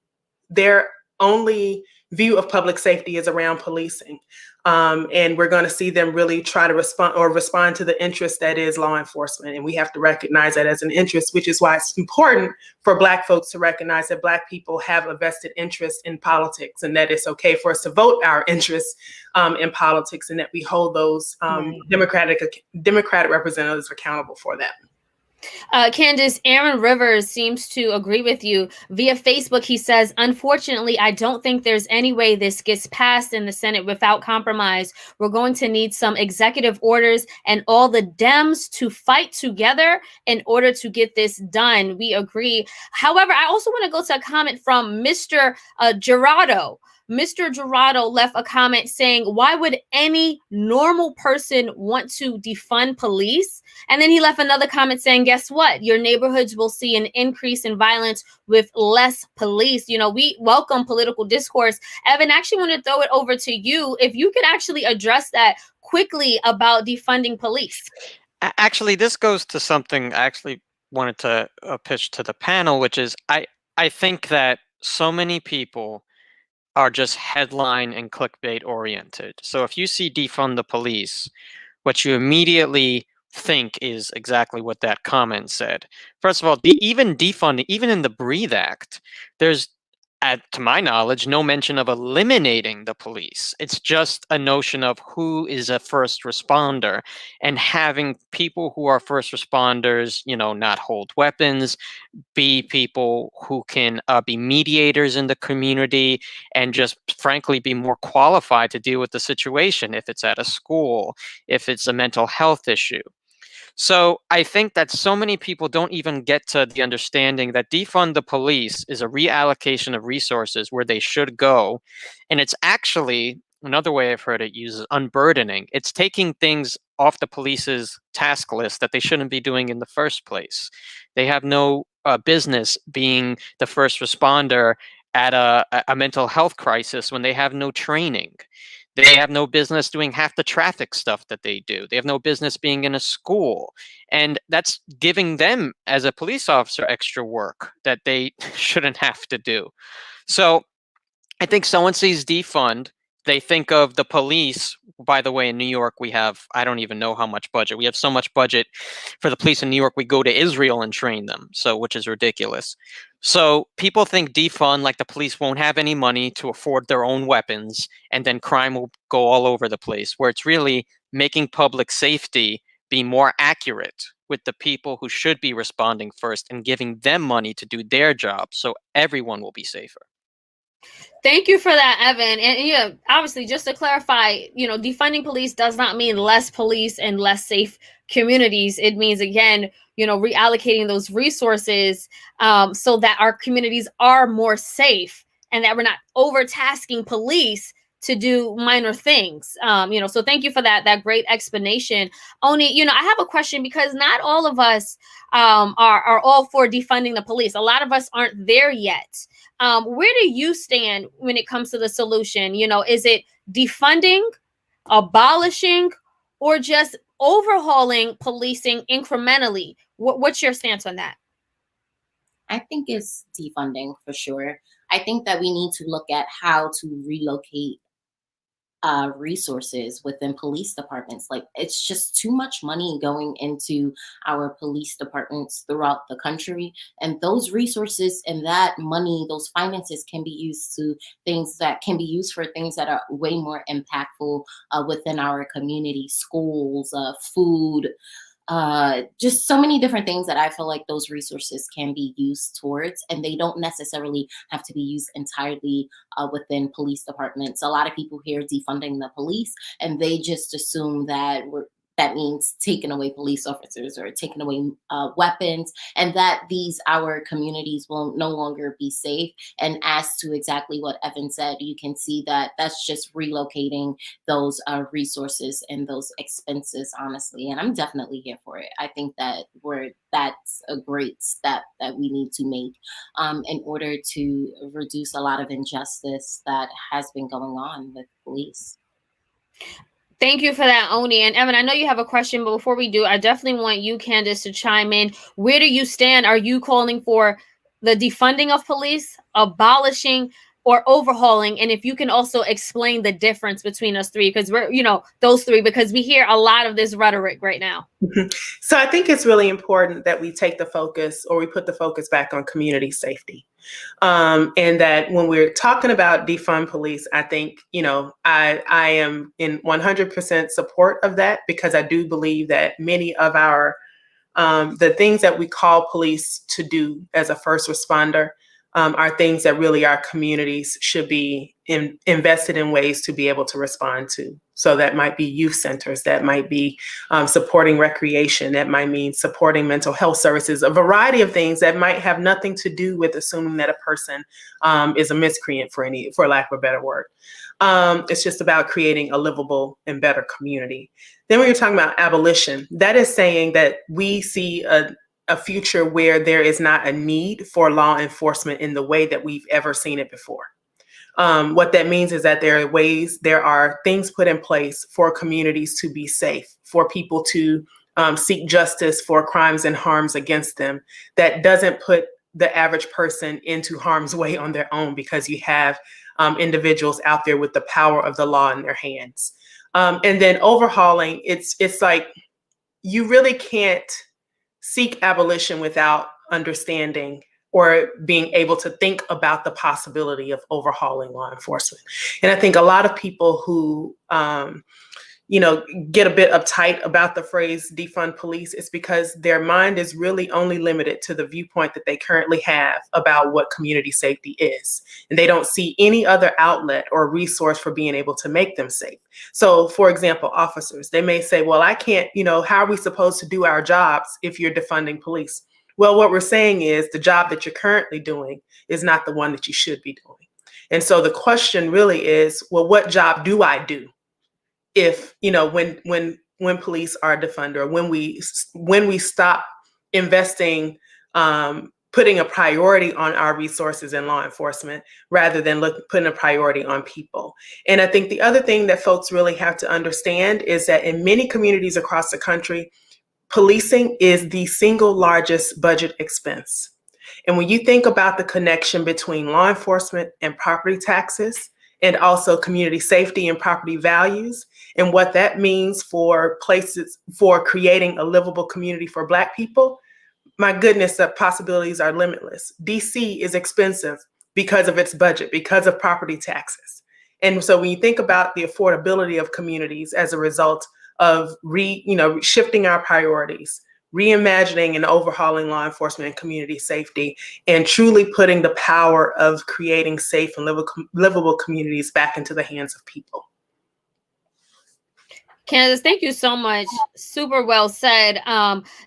view of public safety is around policing. And we're going to see them really try to respond to the interest that is law enforcement. And we have to recognize that as an interest, which is why it's important for Black folks to recognize that Black people have a vested interest in politics and that it's okay for us to vote our interests in politics and that we hold those Democratic representatives accountable for that. Candace, Aaron Rivers seems to agree with you. Via Facebook, he says, unfortunately, I don't think there's any way this gets passed in the Senate without compromise. We're going to need some executive orders and all the Dems to fight together in order to get this done. We agree. However, I also want to go to a comment from Mr. Gerardo. Mr. Gerardo left a comment saying, why would any normal person want to defund police? And then he left another comment saying, guess what? Your neighborhoods will see an increase in violence with less police. You know, we welcome political discourse. Evan, I actually want to throw it over to you. If you could actually address that quickly about defunding police. Actually, this goes to something I actually wanted to pitch to the panel, which is I think that so many people are just headline and clickbait oriented. So if you see defund the police, what you immediately think is exactly what that comment said. First of all, even defunding, even in the Breathe Act, there's, to my knowledge, no mention of eliminating the police. It's just a notion of who is a first responder and having people who are first responders, not hold weapons, be people who can be mediators in the community and just frankly be more qualified to deal with the situation if it's at a school, if it's a mental health issue. So I think that so many people don't even get to the understanding that defund the police is a reallocation of resources where they should go. And it's actually, another way I've heard it used, is unburdening. It's taking things off the police's task list that they shouldn't be doing in the first place. They have no business being the first responder at a mental health crisis when they have no training. They have no business doing half the traffic stuff that they do. They have no business being in a school. And that's giving them, as a police officer, extra work that they shouldn't have to do. So I think someone sees defund, they think of the police. By the way, in New York, we have, I don't even know how much budget. We have so much budget for the police in New York, we go to Israel and train them, which is ridiculous. So people think defund, like the police won't have any money to afford their own weapons, and then crime will go all over the place, where it's really making public safety be more accurate with the people who should be responding first and giving them money to do their job so everyone will be safer. Thank you for that, Evan. And obviously, just to clarify, defunding police does not mean less police and less safe communities. It means, again, reallocating those resources so that our communities are more safe and that we're not overtasking police to do minor things. So thank you for that great explanation. Oni, I have a question, because not all of us are all for defunding the police. A lot of us aren't there yet. Where do you stand when it comes to the solution? Is it defunding, abolishing, or just overhauling policing incrementally? What's your stance on that? I think it's defunding for sure. I think that we need to look at how to relocate resources within police departments. Like, it's just too much money going into our police departments throughout the country, and those resources and that money, those finances, can be used to things that can be used for things that are way more impactful within our community, schools, food, just so many different things that I feel like those resources can be used towards, and they don't necessarily have to be used entirely within police departments. A lot of people hear defunding the police and they just assume that that means taking away police officers or taking away weapons, and that our communities will no longer be safe. And as to exactly what Evan said, you can see that that's just relocating those resources and those expenses, honestly. And I'm definitely here for it. I think that that's a great step that we need to make in order to reduce a lot of injustice that has been going on with police. Thank you for that, Oni. And Evan, I know you have a question, but before we do, I definitely want you, Candace, to chime in. Where do you stand? Are you calling for the defunding of police, abolishing, or overhauling? And if you can also explain the difference between us three, because we're, those three, because we hear a lot of this rhetoric right now. So I think it's really important that we take the focus, or we put the focus back on community safety. And that when we're talking about defund police, I think, I am in 100% support of that, because I do believe that many of the things that we call police to do as a first responder are things that really our communities should be invested in ways to be able to respond to. So that might be youth centers, that might be supporting recreation, that might mean supporting mental health services, a variety of things that might have nothing to do with assuming that a person is a miscreant, for lack of a better word. It's just about creating a livable and better community. Then when you're talking about abolition, that is saying that we see a future where there is not a need for law enforcement in the way that we've ever seen it before. What that means is that there are things put in place for communities to be safe, for people to seek justice for crimes and harms against them, that doesn't put the average person into harm's way on their own, because you have individuals out there with the power of the law in their hands. And then overhauling, it's like you really can't seek abolition without understanding or being able to think about the possibility of overhauling law enforcement. And I think a lot of people who get a bit uptight about the phrase defund police is because their mind is really only limited to the viewpoint that they currently have about what community safety is. And they don't see any other outlet or resource for being able to make them safe. So for example, officers, they may say, well, I can't, how are we supposed to do our jobs if you're defunding police? Well, what we're saying is the job that you're currently doing is not the one that you should be doing. And so the question really is, well, what job do I do? If, when police are defunded, or when we stop investing, putting a priority on our resources in law enforcement rather than putting a priority on people. And I think the other thing that folks really have to understand is that in many communities across the country, policing is the single largest budget expense. And when you think about the connection between law enforcement and property taxes, and also community safety and property values, and what that means for creating a livable community for Black people, my goodness, the possibilities are limitless. DC is expensive because of its budget, because of property taxes. And so when you think about the affordability of communities as a result of shifting our priorities, reimagining and overhauling law enforcement and community safety, and truly putting the power of creating safe and livable communities back into the hands of people. Candace, thank you so much. Super well said.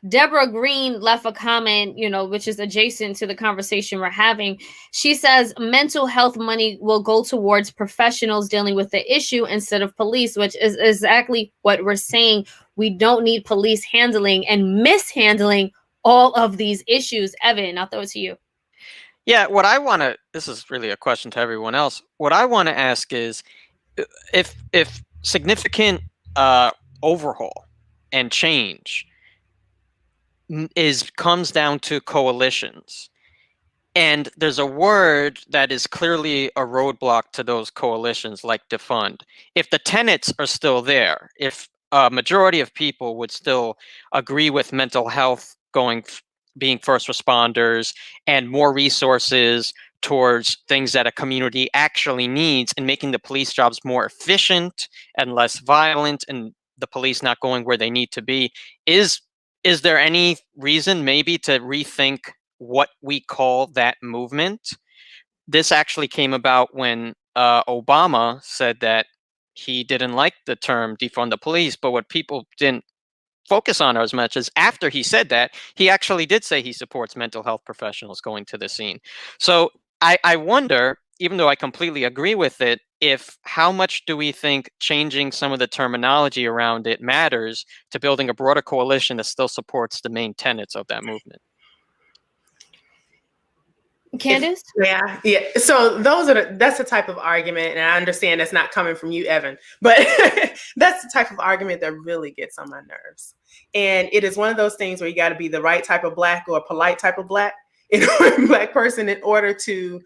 Deborah Green left a comment, which is adjacent to the conversation we're having. She says mental health money will go towards professionals dealing with the issue instead of police, which is exactly what we're saying. We don't need police handling and mishandling all of these issues. Evan, I'll throw it to you. Yeah, this is really a question to everyone else. What I want to ask is if significant overhaul and change comes down to coalitions, and there's a word that is clearly a roadblock to those coalitions, like defund. If the tenets are still there, if a majority of people would still agree with mental health being first responders and more resources towards things that a community actually needs, and making the police jobs more efficient and less violent, and the police not going where they need to be, is there any reason maybe to rethink what we call that movement? This actually came about when Obama said that he didn't like the term defund the police, but what people didn't focus on as much as after he said that, he actually did say he supports mental health professionals going to the scene. So I wonder, even though I completely agree with it, how much do we think changing some of the terminology around it matters to building a broader coalition that still supports the main tenets of that movement? Candace? Yeah. So that's the type of argument, and I understand that's not coming from you, Evan, but that's the type of argument that really gets on my nerves. And it is one of those things where you got to be the right type of Black or a polite type of Black Black person in order to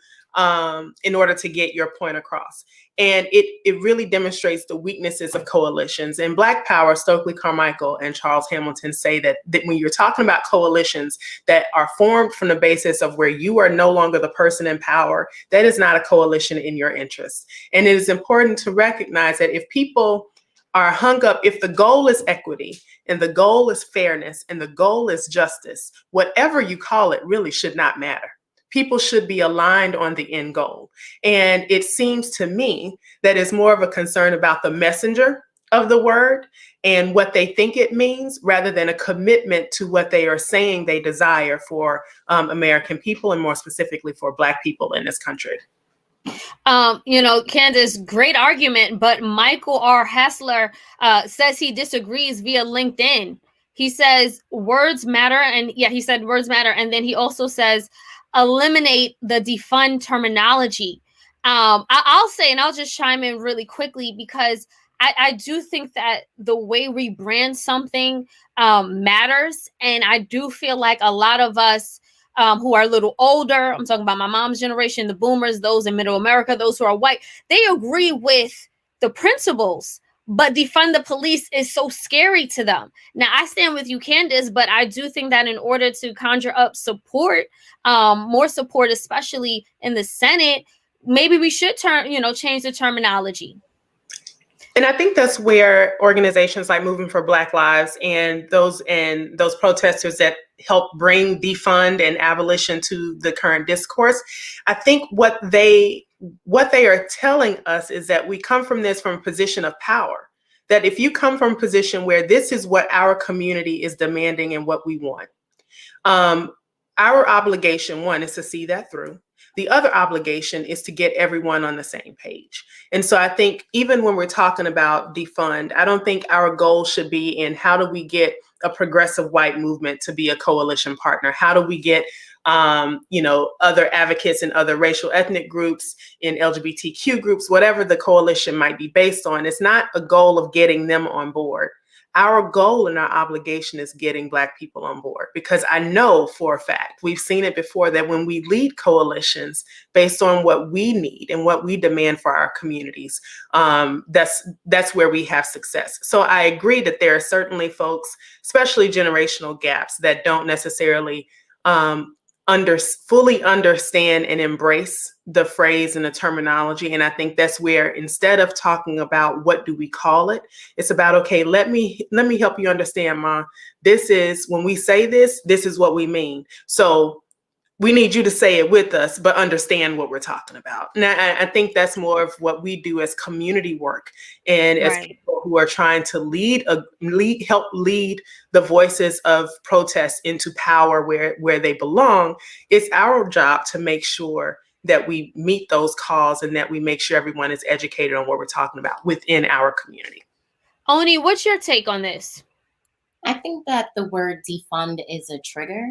get your point across. And it really demonstrates the weaknesses of coalitions. And Black Power, Stokely Carmichael and Charles Hamilton say that when you're talking about coalitions that are formed from the basis of where you are no longer the person in power, that is not a coalition in your interest. And it is important to recognize that if people are hung up, if the goal is equity and the goal is fairness and the goal is justice, whatever you call it really should not matter. people should be aligned on the end goal. And it seems to me that it's more of a concern about the messenger of the word and what they think it means, rather than a commitment to what they are saying they desire for American people, and more specifically for Black people in this country. Candace, great argument, but Michael R. Hessler says he disagrees via LinkedIn. He says words matter, and he said words matter, and then he also says eliminate the defund terminology. I'll say, and I'll just chime in really quickly, because I do think that the way we brand something matters, and I do feel like a lot of us who are a little older, I'm talking about my mom's generation, the boomers, those in middle America, those who are white, they agree with the principles, but defund the police is so scary to them. Now, I stand with you, Candace, but I do think that in order to conjure up support, more support, especially in the Senate, maybe we should change the terminology. And I think that's where organizations like Moving for Black Lives and those protesters that help bring defund and abolition to the current discourse, I think what they are telling us is that we come from a position of power. That if you come from a position where this is what our community is demanding and what we want, our obligation, one, is to see that through. The other obligation is to get everyone on the same page. And so I think even when we're talking about defund, I don't think our goal should be in how do we get a progressive white movement to be a coalition partner? How do we get other advocates and other racial ethnic groups, in LGBTQ groups, whatever the coalition might be based on? It's not a goal of getting them on board. Our goal and our obligation is getting Black people on board, because I know for a fact, we've seen it before, that when we lead coalitions based on what we need and what we demand for our communities, that's where we have success. So I agree that there are certainly folks, especially generational gaps, that don't necessarily fully understand and embrace the phrase and the terminology. And I think that's where, instead of talking about what do we call it, it's about, okay, let me help you understand, Ma. This is, when we say this is what we mean. So we need you to say it with us, but understand what we're talking about. And I think that's more of what we do as community work, and as people who are trying to help lead the voices of protest into power where they belong. It's our job to make sure that we meet those calls and that we make sure everyone is educated on what we're talking about within our community. Oni, what's your take on this? I think that the word defund is a trigger.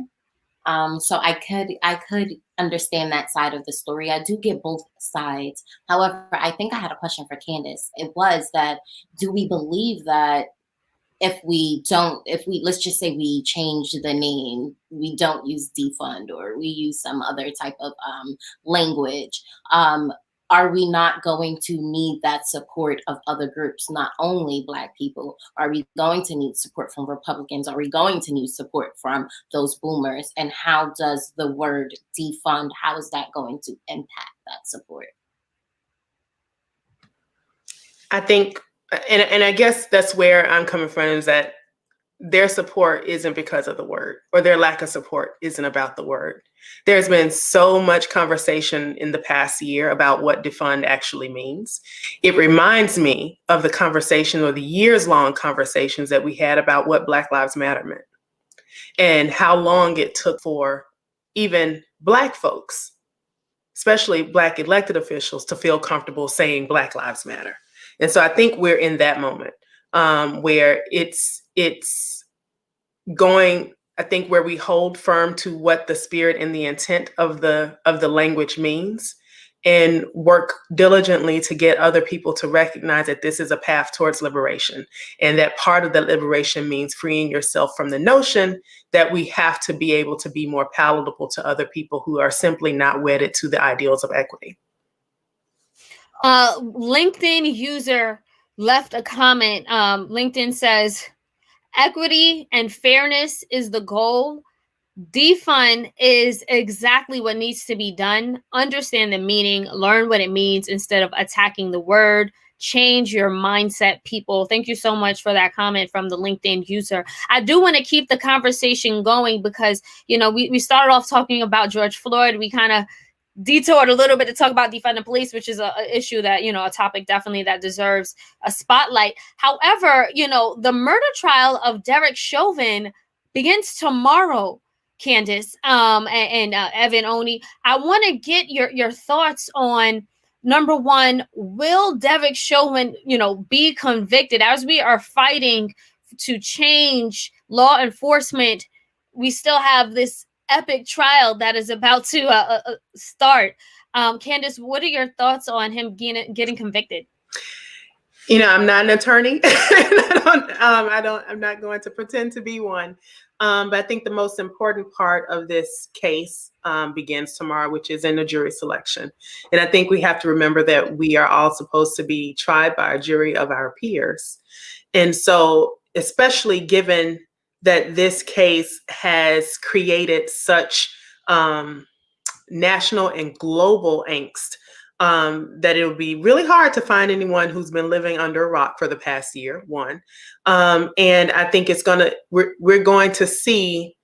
So I could understand that side of the story. I do get both sides. However, I think I had a question for Candace. It was that, do we believe that if let's just say we change the name, we don't use defund, or we use some other type of language, are we not going to need that support of other groups, not only Black people? Are we going to need support from Republicans? Are we going to need support from those boomers? And how does the word defund, how is that going to impact that support? I think, and I guess that's where I'm coming from, is that their support isn't because of the word, or their lack of support isn't about the word. There's been so much conversation in the past year about what defund actually means. It reminds me of the conversation, or the years-long conversations that we had about what Black Lives Matter meant, and how long it took for even Black folks, especially Black elected officials, to feel comfortable saying Black Lives Matter. And so I think we're in that moment where it's going, I think, where we hold firm to what the spirit and the intent of the language means, and work diligently to get other people to recognize that this is a path towards liberation, and that part of the liberation means freeing yourself from the notion that we have to be able to be more palatable to other people who are simply not wedded to the ideals of equity. LinkedIn user left a comment. LinkedIn says, equity and fairness is the goal. Defund is exactly what needs to be done. Understand the meaning, learn what it means instead of attacking the word. change your mindset, people. Thank you so much for that comment from the LinkedIn user. I do want to keep the conversation going because, we started off talking about George Floyd. We kind of detoured a little bit to talk about defunding police, which is a issue that, a topic definitely that deserves a spotlight. However, the murder trial of Derek Chauvin begins tomorrow, Candace, and Evan, Oni. I want to get your thoughts on, number one, will Derek Chauvin, be convicted? As we are fighting to change law enforcement, we still have this epic trial that is about to start. Candace, what are your thoughts on him getting convicted? I'm not an attorney. I'm not going to pretend to be one. But I think the most important part of this case begins tomorrow, which is in the jury selection. And I think we have to remember that we are all supposed to be tried by a jury of our peers. And so, especially given that this case has created such national and global angst, that it would be really hard to find anyone who's been living under a rock for the past year, one. And I think we're going to see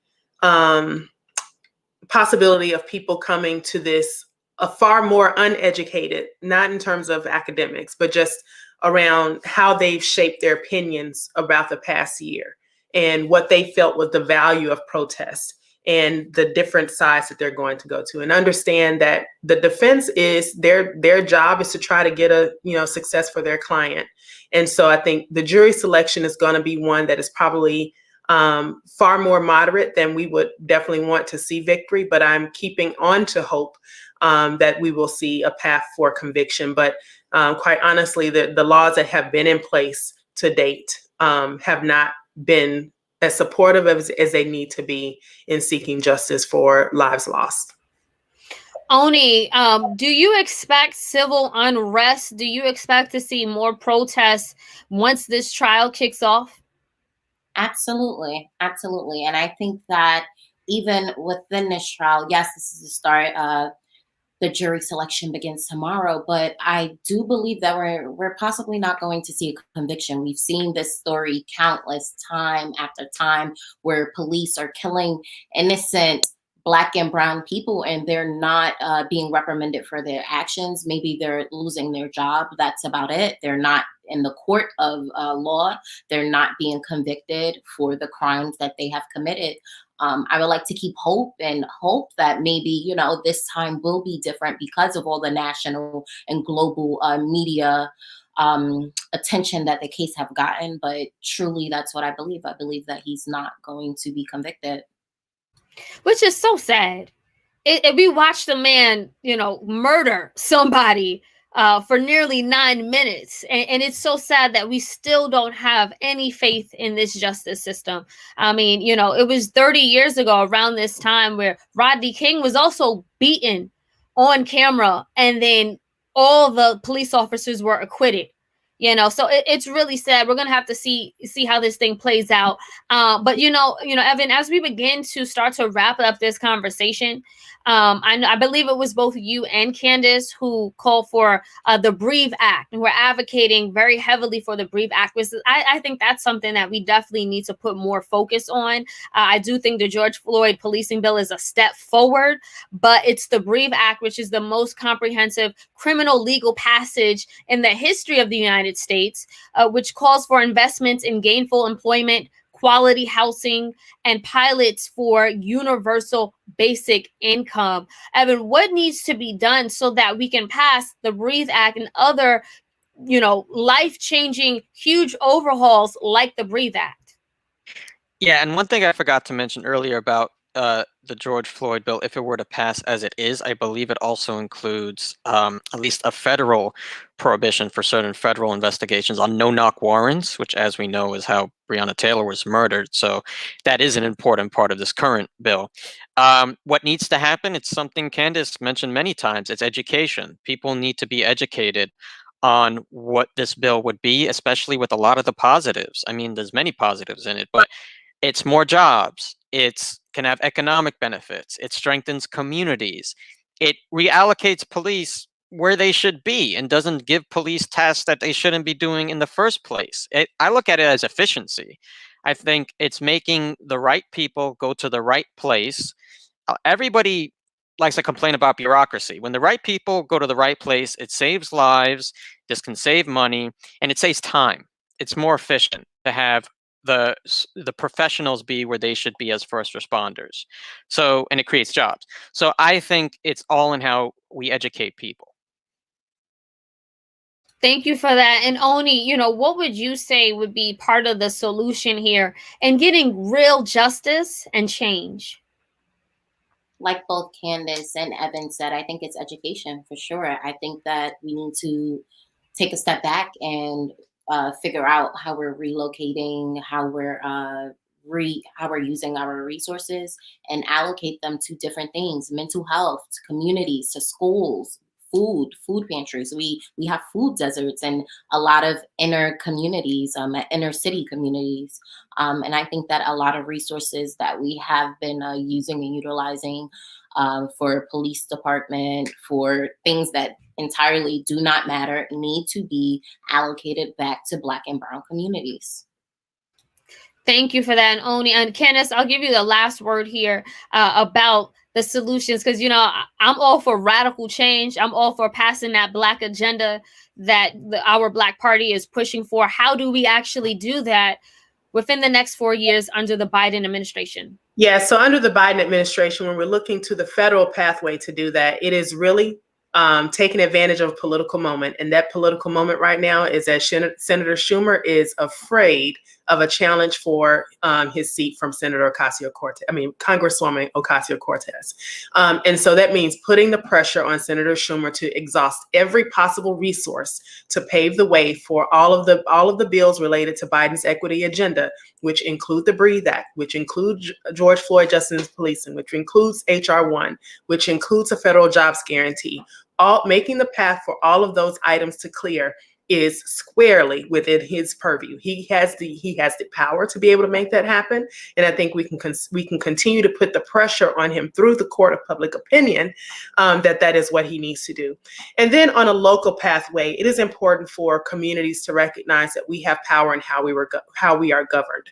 possibility of people coming to this a far more uneducated, not in terms of academics, but just around how they've shaped their opinions about the past year and what they felt was the value of protest and the different sides that they're going to go to, and understand that the defense is their job is to try to get a success for their client. And so I think the jury selection is going to be one that is probably far more moderate than we would definitely want to see victory, but I'm keeping on to hope that we will see a path for conviction. But quite honestly, the laws that have been in place to date have not been as supportive as they need to be in seeking justice for lives lost. Oni, do you expect civil unrest? Do you expect to see more protests once this trial kicks off? Absolutely. Absolutely. And I think that even within this trial, yes, this is the start. The jury selection begins tomorrow, but I do believe that we're possibly not going to see a conviction. We've seen this story countless time after time where police are killing innocent Black and brown people, and they're not being reprimanded for their actions. Maybe they're losing their job. That's about it. They're not in the court of law. They're not being convicted for the crimes that they have committed. I would like to keep hope that maybe, this time will be different because of all the national and global media attention that the case have gotten. But truly, that's what I believe. I believe that he's not going to be convicted. Which is so sad. We watched a man, murder somebody for nearly 9 minutes. And it's so sad that we still don't have any faith in this justice system. I mean, it was 30 years ago around this time where Rodney King was also beaten on camera, and then all the police officers were acquitted. So it's really sad. We're gonna have to see how this thing plays out. But Evan, as we begin to start to wrap up this conversation, I believe it was both you and Candace who called for the Breathe Act, and we're advocating very heavily for the Breathe Act. Which I think that's something that we definitely need to put more focus on. I do think the George Floyd policing bill is a step forward, but it's the Breathe Act, which is the most comprehensive criminal legal passage in the history of the United States, which calls for investments in gainful employment, quality housing, and pilots for universal basic income. Evan, what needs to be done so that we can pass the Breathe Act and other, life-changing, huge overhauls like the Breathe Act? Yeah, and one thing I forgot to mention earlier about the George Floyd bill, if it were to pass as it is, I believe it also includes at least a federal prohibition for certain federal investigations on no-knock warrants, which, as we know, is how Breonna Taylor was murdered. So that is an important part of this current bill. What needs to happen? It's something Candace mentioned many times. It's education. People need to be educated on what this bill would be, especially with a lot of the positives. I mean, there's many positives in it, but it's more jobs. It can have economic benefits. It strengthens communities. It reallocates police where they should be and doesn't give police tasks that they shouldn't be doing in the first place. I look at it as efficiency. I think it's making the right people go to the right place. Everybody likes to complain about bureaucracy. When the right people go to the right place, it saves lives, this can save money, and it saves time. It's more efficient to have the professionals be where they should be as first responders. So, and it creates jobs. So I think it's all in how we educate people. Thank you for that. And Oni, what would you say would be part of the solution here in getting real justice and change? Like both Candace and Evan said, I think it's education for sure. I think that we need to take a step back and figure out how we're relocating, how we're how we're using our resources and allocate them to different things: mental health, to communities, to schools, food pantries. We have food deserts in a lot of inner communities, inner city communities. And I think that a lot of resources that we have been using and utilizing for police department, for things that entirely do not matter, need to be allocated back to Black and Brown communities. Thank you for that, Oni. And Candace, I'll give you the last word here about the solutions, because I'm all for radical change. I'm all for passing that Black agenda that our Black Party is pushing for. How do we actually do that within the next 4 years under the Biden administration? Yeah, so under the Biden administration, when we're looking to the federal pathway to do that, it is really taking advantage of a political moment. And that political moment right now is that Senator Schumer is afraid of a challenge for his seat from Congresswoman Ocasio-Cortez. And so that means putting the pressure on Senator Schumer to exhaust every possible resource to pave the way for all of the bills related to Biden's equity agenda, which include the BREATHE Act, which includes George Floyd justice policing, which includes HR 1, which includes a federal jobs guarantee. All making the path for all of those items to clear is squarely within his purview. He has the power to be able to make that happen, and I think we can continue to put the pressure on him through the court of public opinion that is what he needs to do. And then on a local pathway, it is important for communities to recognize that we have power in how we are governed.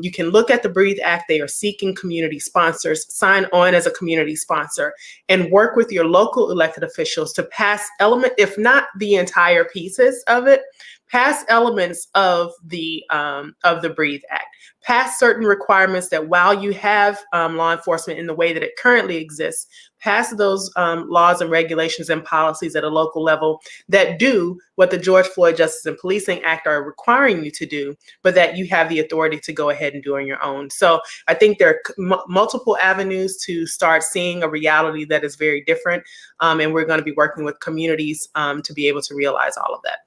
You can look at the BREATHE Act. They are seeking community sponsors. Sign on as a community sponsor and work with your local elected officials to pass if not the entire pieces of it, pass elements of the BREATHE Act, pass certain requirements that while you have law enforcement in the way that it currently exists, pass those laws and regulations and policies at a local level that do what the George Floyd Justice and Policing Act are requiring you to do, but that you have the authority to go ahead and do on your own. So I think there are multiple avenues to start seeing a reality that is very different. And we're going to be working with communities to be able to realize all of that.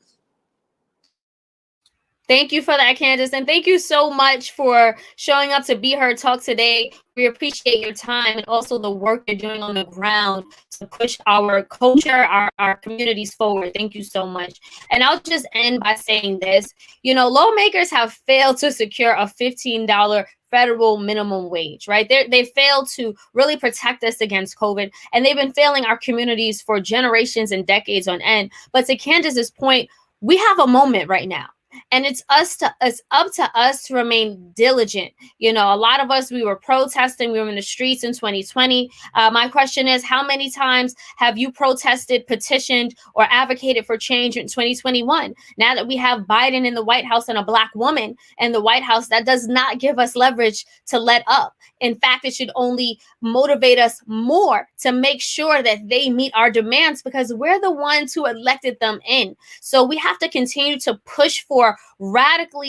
Thank you for that, Candace. And thank you so much for showing up to Be Heard Talk today. We appreciate your time and also the work you're doing on the ground to push our culture, our communities forward. Thank you so much. And I'll just end by saying this. Lawmakers have failed to secure a $15 federal minimum wage, right? They failed to really protect us against COVID, and they've been failing our communities for generations and decades on end. But to Candace's point, we have a moment right now. And it's up to us to remain diligent. A lot of us, we were protesting. We were in the streets in 2020. My question is, how many times have you protested, petitioned, or advocated for change in 2021? Now that we have Biden in the White House and a Black woman in the White House, that does not give us leverage to let up. In fact, it should only motivate us more to make sure that they meet our demands, because we're the ones who elected them in. So we have to continue to push for radical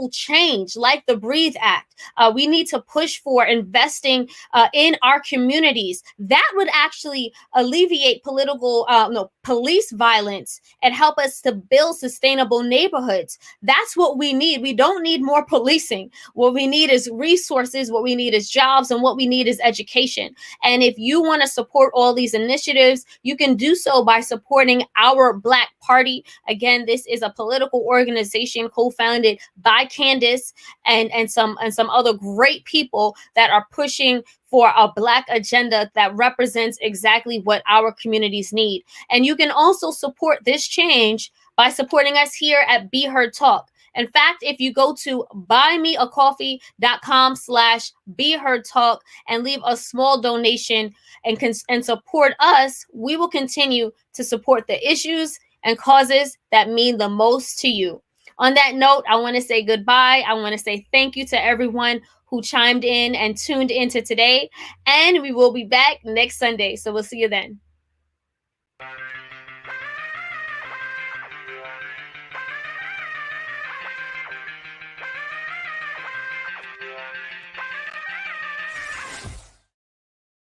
change like the BREATHE Act. We need to push for investing in our communities. That would actually alleviate police violence and help us to build sustainable neighborhoods. That's what we need. We don't need more policing. What we need is resources. What we need is jobs, and what we need is education. And if you want to support all these initiatives, you can do so by supporting our Black Party. Again, this is a political wonderful organization co-founded by Candace and some other great people that are pushing for a Black agenda that represents exactly what our communities need. And you can also support this change by supporting us here at Be Heard Talk. In fact, if you go to buymeacoffee.com/BeHeardTalk and leave a small donation and support us, we will continue to support the issues and causes that mean the most to you. On that note, I want to say goodbye. I want to say thank you to everyone who chimed in and tuned into today. And we will be back next Sunday. So we'll see you then.